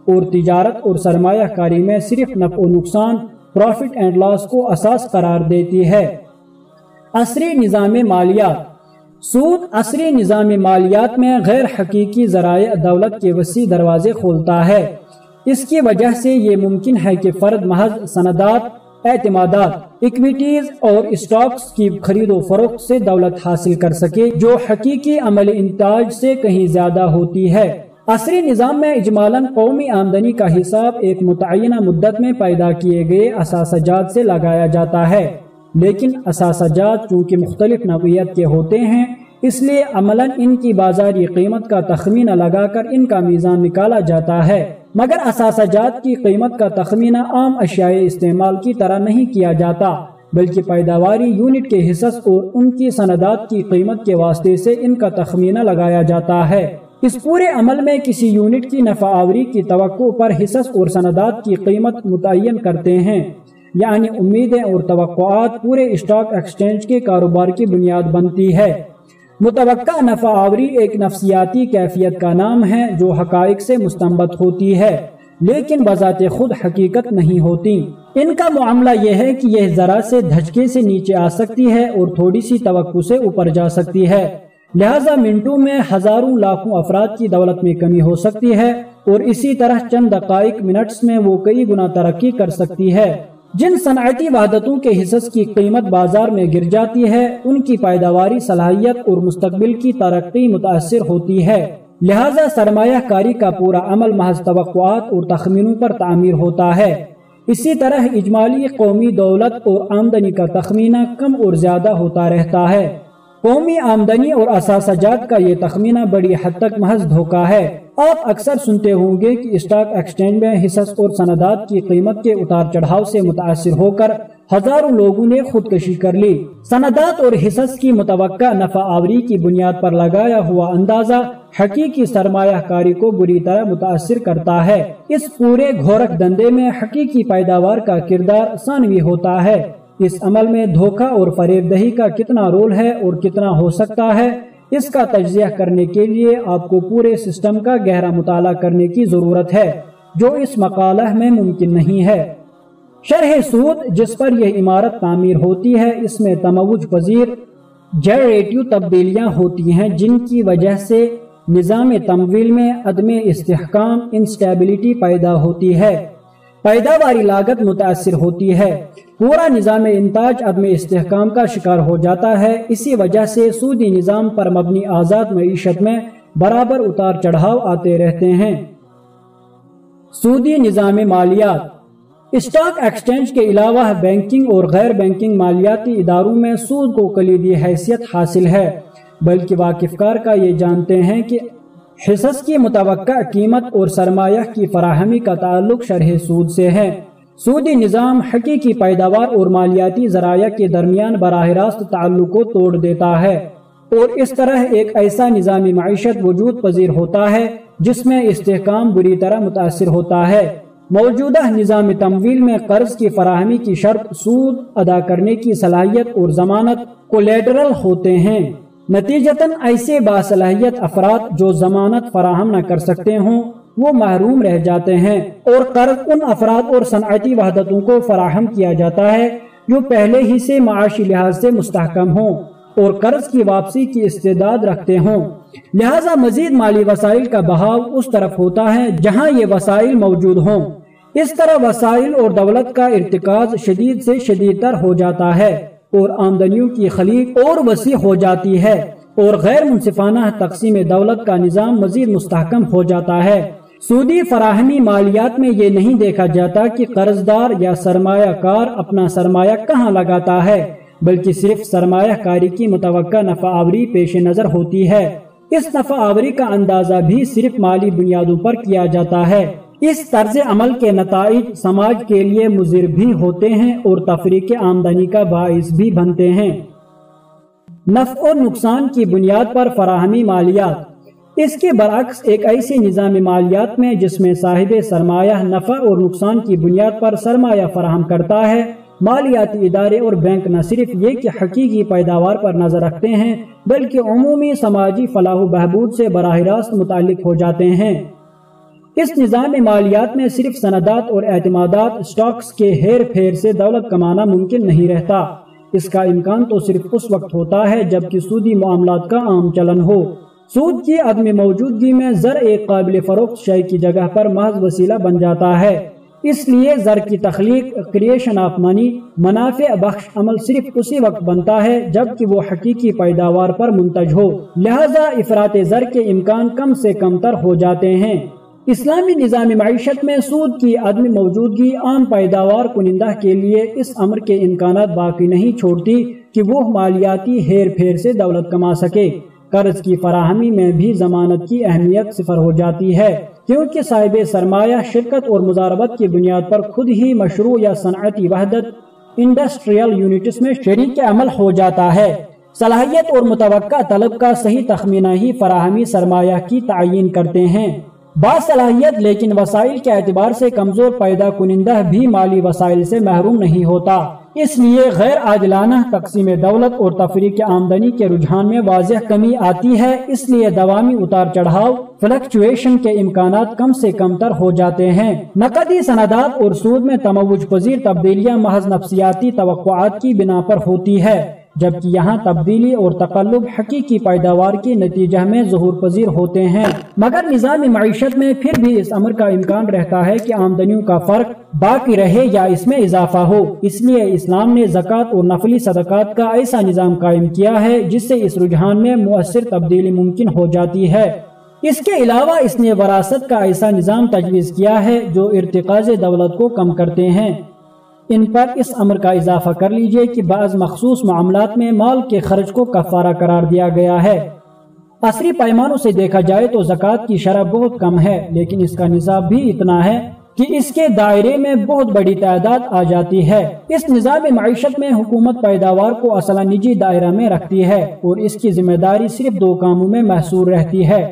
اور تجارت اور سرمایہ کاری میں صرف نفع و نقصان، پروفٹ اینڈ لاس کو اساس قرار دیتی ہے۔ عصری نظام مالیات۔ سود عصری نظام مالیات میں غیر حقیقی ذرائع دولت کے وسیع دروازے کھولتا ہے۔ اس کی وجہ سے یہ ممکن ہے کہ فرد محض سندات، اعتمادات، اکویٹیز اور اسٹاکس کی خرید و فروخت سے دولت حاصل کر سکے جو حقیقی عملی انتاج سے کہیں زیادہ ہوتی ہے۔ عصری نظام میں اجمالاً قومی آمدنی کا حساب ایک متعینہ مدت میں پیدا کیے گئے اثاثہ جات سے لگایا جاتا ہے، لیکن اثاثہ جات چونکہ مختلف نوعیت کے ہوتے ہیں اس لیے عملاً ان کی بازاری قیمت کا تخمینہ لگا کر ان کا میزان نکالا جاتا ہے، مگر اثاثہ جات کی قیمت کا تخمینہ عام اشیاء استعمال کی طرح نہیں کیا جاتا بلکہ پیداواری یونٹ کے حصص اور ان کی سندات کی قیمت کے واسطے سے ان کا تخمینہ لگایا جاتا ہے۔ اس پورے عمل میں کسی یونٹ کی نفع آوری کی توقع پر حصص اور سندات کی قیمت متعین کرتے ہیں، یعنی امیدیں اور توقعات پورے اسٹاک ایکسچینج کے کاروبار کی بنیاد بنتی ہے۔ متوقع نفع آوری ایک نفسیاتی کیفیت کا نام ہے جو حقائق سے مستنبط ہوتی ہے لیکن بذات خود حقیقت نہیں ہوتی۔ ان کا معاملہ یہ ہے کہ یہ ذرا سے دھچکے سے نیچے آ سکتی ہے اور تھوڑی سی توقع سے اوپر جا سکتی ہے، لہذا منٹوں میں ہزاروں لاکھوں افراد کی دولت میں کمی ہو سکتی ہے اور اسی طرح چند دقائق منٹس میں وہ کئی گنا ترقی کر سکتی ہے۔ جن صنعتی وحدتوں کے حصص کی قیمت بازار میں گر جاتی ہے ان کی پیداواری صلاحیت اور مستقبل کی ترقی متاثر ہوتی ہے، لہذا سرمایہ کاری کا پورا عمل محض توقعات اور تخمینوں پر تعمیر ہوتا ہے۔ اسی طرح اجمالی قومی دولت اور آمدنی کا تخمینہ کم اور زیادہ ہوتا رہتا ہے۔ قومی آمدنی اور اثاثہ جات کا یہ تخمینہ بڑی حد تک محض دھوکہ ہے۔ آپ اکثر سنتے ہوں گے کہ اسٹاک ایکسچینج میں حصص اور سندات کی قیمت کے اتار چڑھاؤ سے متاثر ہو کر ہزاروں لوگوں نے خودکشی کر لی۔ سندات اور حصص کی متوقع نفع آوری کی بنیاد پر لگایا ہوا اندازہ حقیقی سرمایہ کاری کو بری طرح متاثر کرتا ہے۔ اس پورے گھورک دندے میں حقیقی پیداوار کا کردار ثانوی ہوتا ہے۔ اس عمل میں دھوکہ اور فریب دہی کا کتنا رول ہے اور کتنا ہو سکتا ہے، اس کا تجزیہ کرنے کے لیے آپ کو پورے سسٹم کا گہرا مطالعہ کرنے کی ضرورت ہے جو اس مقالہ میں ممکن نہیں ہے۔ شرح سود جس پر یہ عمارت تعمیر ہوتی ہے اس میں تموج پذیر جنریٹو تبدیلیاں ہوتی ہیں جن کی وجہ سے نظام تمویل میں عدم استحکام انسٹیبلٹی پیدا ہوتی ہے، پیداواری لاگت متاثر ہوتی ہے، پورا نظام انتاج عدم استحکام کا شکار ہو جاتا ہے۔ اسی وجہ سے سودی نظام پر مبنی آزاد معیشت میں برابر اتار چڑھاؤ آتے رہتے ہیں۔ سودی نظام مالیات۔ اسٹاک ایکسچینج کے علاوہ بینکنگ اور غیر بینکنگ مالیاتی اداروں میں سود کو کلیدی حیثیت حاصل ہے، بلکہ واقف کار کا یہ جانتے ہیں کہ حصص کی متوقع قیمت اور سرمایہ کی فراہمی کا تعلق شرح سود سے ہے۔ سودی نظام حقیقی پیداوار اور مالیاتی ذرائع کے درمیان براہ راست تعلق کو توڑ دیتا ہے، اور اس طرح ایک ایسا نظام معیشت وجود پذیر ہوتا ہے جس میں استحکام بری طرح متاثر ہوتا ہے۔ موجودہ نظام تمویل میں قرض کی فراہمی کی شرط سود ادا کرنے کی صلاحیت اور ضمانت کولیٹرل ہوتے ہیں۔ نتیجتاً ایسے باصلاحیت افراد جو ضمانت فراہم نہ کر سکتے ہوں وہ محروم رہ جاتے ہیں، اور قرض ان افراد اور صنعتی وحدتوں کو فراہم کیا جاتا ہے جو پہلے ہی سے معاشی لحاظ سے مستحکم ہوں اور قرض کی واپسی کی استعداد رکھتے ہوں۔ لہذا مزید مالی وسائل کا بہاؤ اس طرف ہوتا ہے جہاں یہ وسائل موجود ہوں۔ اس طرح وسائل اور دولت کا ارتکاز شدید سے شدید تر ہو جاتا ہے اور آمدنیوں کی خلیق اور وسیع ہو جاتی ہے، اور غیر منصفانہ تقسیم دولت کا نظام مزید مستحکم ہو جاتا ہے۔ سودی فراہمی مالیات میں یہ نہیں دیکھا جاتا کہ قرض دار یا سرمایہ کار اپنا سرمایہ کہاں لگاتا ہے، بلکہ صرف سرمایہ کاری کی متوقع نفع آوری پیش نظر ہوتی ہے۔ اس نفع آوری کا اندازہ بھی صرف مالی بنیادوں پر کیا جاتا ہے۔ اس طرز عمل کے نتائج سماج کے لیے مضر بھی ہوتے ہیں اور تفریق آمدنی کا باعث بھی بنتے ہیں۔ نفع اور نقصان کی بنیاد پر فراہمی مالیات۔ اس کے برعکس ایک ایسے نظام مالیات میں جس میں صاحب سرمایہ نفع اور نقصان کی بنیاد پر سرمایہ فراہم کرتا ہے، مالیاتی ادارے اور بینک نہ صرف یہ کہ حقیقی پیداوار پر نظر رکھتے ہیں بلکہ عمومی سماجی فلاح و بہبود سے براہ راست متعلق ہو جاتے ہیں۔ اس نظام مالیات میں صرف سندات اور اعتمادات اسٹاکس کے ہیر پھیر سے دولت کمانا ممکن نہیں رہتا۔ اس کا امکان تو صرف اس وقت ہوتا ہے جبکہ سودی معاملات کا عام چلن ہو۔ سود کی عدم موجودگی میں زر ایک قابل فروخت شے کی جگہ پر محض وسیلہ بن جاتا ہے۔ اس لیے زر کی تخلیق کریشن آف منی منافع بخش عمل صرف اسی وقت بنتا ہے جبکہ وہ حقیقی پیداوار پر منتج ہو، لہذا افراط زر کے امکان کم سے کم تر ہو جاتے ہیں۔ اسلامی نظام معیشت میں سود کی عدم موجودگی عام پیداوار کنندہ کے لیے اس امر کے امکانات باقی نہیں چھوڑتی کہ وہ مالیاتی ہیر پھیر سے دولت کما سکے۔ قرض کی فراہمی میں بھی ضمانت کی اہمیت صفر ہو جاتی ہے، کیونکہ صاحب سرمایہ شرکت اور مضاربت کی بنیاد پر خود ہی مشروع یا صنعتی وحدت انڈسٹریل یونٹس میں شریک عمل ہو جاتا ہے۔ صلاحیت اور متوقع طلب کا صحیح تخمینہ ہی فراہمی سرمایہ کی تعیین کرتے ہیں۔ باصلاحیت لیکن وسائل کے اعتبار سے کمزور پیدا کنندہ بھی مالی وسائل سے محروم نہیں ہوتا، اس لیے غیر عادلانہ تقسیم دولت اور تفریق آمدنی کے رجحان میں واضح کمی آتی ہے۔ اس لیے دوامی اتار چڑھاؤ فلکچویشن کے امکانات کم سے کم تر ہو جاتے ہیں۔ نقدی سندات اور سود میں تموج پذیر تبدیلیاں محض نفسیاتی توقعات کی بنا پر ہوتی ہے، جبکہ یہاں تبدیلی اور تقلب حقیقی پیداوار کے نتیجہ میں ظہور پذیر ہوتے ہیں۔ مگر نظام معیشت میں پھر بھی اس امر کا امکان رہتا ہے کہ آمدنیوں کا فرق باقی رہے یا اس میں اضافہ ہو۔ اس لیے اسلام نے زکوٰۃ اور نفلی صدقات کا ایسا نظام قائم کیا ہے جس سے اس رجحان میں مؤثر تبدیلی ممکن ہو جاتی ہے۔ اس کے علاوہ اس نے وراثت کا ایسا نظام تجویز کیا ہے جو ارتکاز دولت کو کم کرتے ہیں۔ ان پر اس امر کا اضافہ کر لیجئے کہ بعض مخصوص معاملات میں مال کے خرچ کو کفارہ قرار دیا گیا ہے۔ عصری پیمانوں سے دیکھا جائے تو زکوٰۃ کی شرح بہت کم ہے، لیکن اس کا نصاب بھی اتنا ہے کہ اس کے دائرے میں بہت بڑی تعداد آ جاتی ہے۔ اس نظام معیشت میں حکومت پیداوار کو اصلا نجی دائرہ میں رکھتی ہے اور اس کی ذمہ داری صرف دو کاموں میں محصور رہتی ہے۔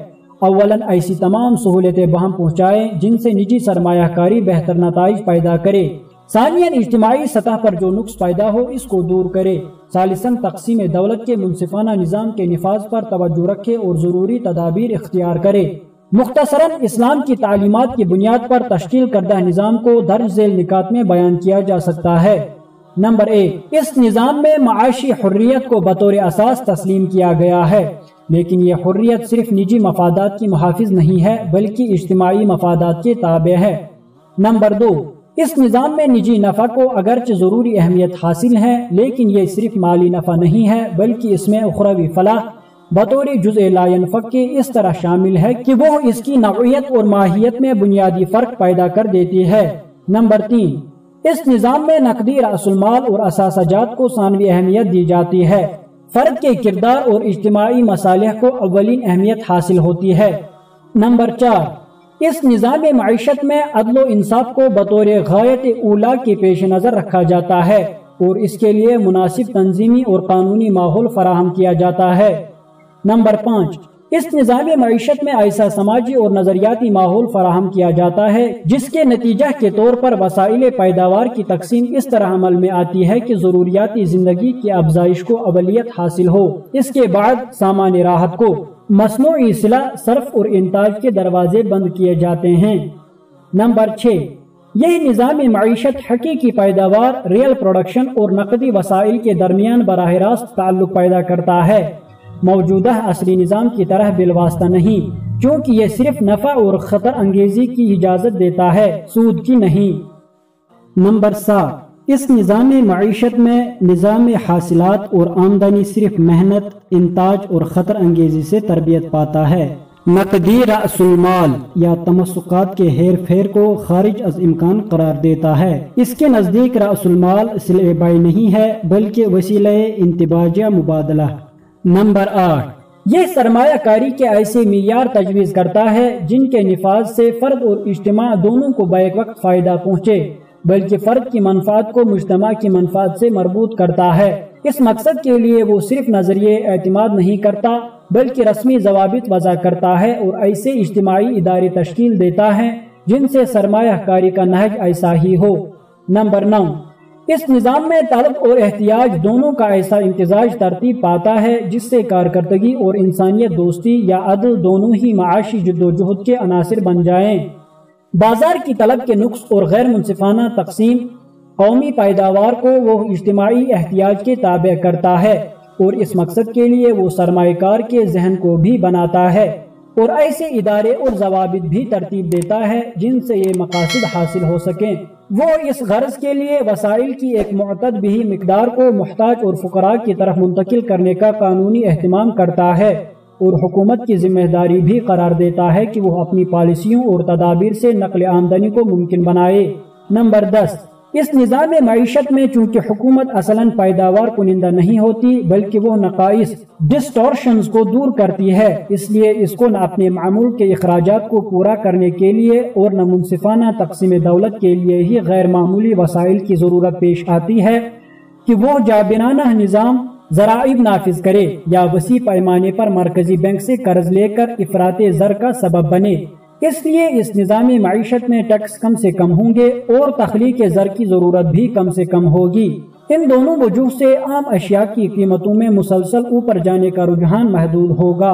اولاً ایسی تمام سہولتیں بہم پہنچائے جن سے نجی سرمایہ کاری بہتر نتائج پیدا کرے۔ ثانیاً اجتماعی سطح پر جو نقص پیدا ہو اس کو دور کرے۔ ثالثاً تقسیم دولت کے منصفانہ نظام کے نفاذ پر توجہ رکھے اور ضروری تدابیر اختیار کرے۔ مختصراً اسلام کی تعلیمات کی بنیاد پر تشکیل کردہ نظام کو درج ذیل نکات میں بیان کیا جا سکتا ہے۔ نمبر 1، اس نظام میں معاشی حریت کو بطور اساس تسلیم کیا گیا ہے، لیکن یہ حریت صرف نجی مفادات کی محافظ نہیں ہے بلکہ اجتماعی مفادات کے تابع ہے۔ نمبر 2، اس نظام میں نجی نفع کو اگرچہ ضروری اہمیت حاصل ہے، لیکن یہ صرف مالی نفع نہیں ہے بلکہ اس میں اخروی فلاح بطور جزء لا ينفک کے اس طرح شامل ہے کہ وہ اس کی نوعیت اور ماہیت میں بنیادی فرق پیدا کر دیتی ہے۔ نمبر 3، اس نظام میں نقدی رأس المال اور اثاثہ جات کو ثانوی اہمیت دی جاتی ہے۔ فرد کے کردار اور اجتماعی مصالح کو اولین اہمیت حاصل ہوتی ہے۔ نمبر 4، اس نظام معیشت میں عدل و انصاف کو بطور غایت اولیٰ کے پیش نظر رکھا جاتا ہے اور اس کے لیے مناسب تنظیمی اور قانونی ماحول فراہم کیا جاتا ہے۔ نمبر 5، اس نظام معیشت میں ایسا سماجی اور نظریاتی ماحول فراہم کیا جاتا ہے جس کے نتیجہ کے طور پر وسائل پیداوار کی تقسیم اس طرح عمل میں آتی ہے کہ ضروریاتی زندگی کی افزائش کو اولویت حاصل ہو، اس کے بعد سامان راحت کو۔ مصنوعی صلہ، صرف اور انتاج کے دروازے بند کیے جاتے ہیں۔ نمبر 6، یہ نظام معیشت حقیقی پیداوار، ریئل پروڈکشن اور نقدی وسائل کے درمیان براہ راست تعلق پیدا کرتا ہے، موجودہ عصری نظام کی طرح بالواسطہ نہیں، کیونکہ یہ صرف نفع اور خطر انگیزی کی اجازت دیتا ہے، سود کی نہیں۔ نمبر 7، اس نظام معیشت میں نظام حاصلات اور آمدنی صرف محنت، انتاج اور خطر انگیزی سے تربیت پاتا ہے۔ نقدی رأس المال یا تمسکات کے ہیر پھیر کو خارج از امکان قرار دیتا ہے۔ اس کے نزدیک رأس المال سلع بیع نہیں ہے بلکہ وسیلہ انتباج یا مبادلہ۔ نمبر 8، یہ سرمایہ کاری کے ایسے معیار تجویز کرتا ہے جن کے نفاذ سے فرد اور اجتماع دونوں کو بیک وقت فائدہ پہنچے، بلکہ فرد کی منفعت کو مجتمع کی منفعت سے مربوط کرتا ہے۔ اس مقصد کے لیے وہ صرف نظریے اعتماد نہیں کرتا بلکہ رسمی ضوابط وضع کرتا ہے اور ایسے اجتماعی ادارے تشکیل دیتا ہے جن سے سرمایہ کاری کا نہج ایسا ہی ہو۔ نمبر 9، اس نظام میں طلب اور احتیاج دونوں کا ایسا امتزاج ترتیب پاتا ہے جس سے کارکردگی اور انسانیت دوستی یا عدل دونوں ہی معاشی جدوجہد کے عناصر بن جائیں۔ بازار کی طلب کے نقص اور غیر منصفانہ تقسیم قومی پیداوار کو وہ اجتماعی احتیاج کے تابع کرتا ہے اور اس مقصد کے لیے وہ سرمایہ کار کے ذہن کو بھی بناتا ہے اور ایسے ادارے اور ضوابط بھی ترتیب دیتا ہے جن سے یہ مقاصد حاصل ہو سکیں۔ وہ اس غرض کے لیے وسائل کی ایک معتدل مقدار کو محتاج اور فقراء کی طرف منتقل کرنے کا قانونی اہتمام کرتا ہے اور حکومت کی ذمہ داری بھی قرار دیتا ہے کہ وہ اپنی پالیسیوں اور تدابیر سے نقل آمدنی کو ممکن بنائے۔ نمبر 10، اس نظام معیشت میں چونکہ حکومت اصلاً پیداوار کنندہ نہیں ہوتی بلکہ وہ نقائص ڈسٹورشنز کو دور کرتی ہے، اس لیے اس کو نہ اپنے معمول کے اخراجات کو پورا کرنے کے لیے اور نہ منصفانہ تقسیم دولت کے لیے ہی غیر معمولی وسائل کی ضرورت پیش آتی ہے کہ وہ جابرانہ نظام ضرائب نافذ کرے یا وسیع پیمانے پر مرکزی بینک سے قرض لے کر افراط زر کا سبب بنے۔ اس لیے اس نظامی معیشت میں ٹیکس کم سے کم ہوں گے اور تخلیق زر کی ضرورت بھی کم سے کم ہوگی۔ ان دونوں وجوہ سے عام اشیاء کی قیمتوں میں مسلسل اوپر جانے کا رجحان محدود ہوگا۔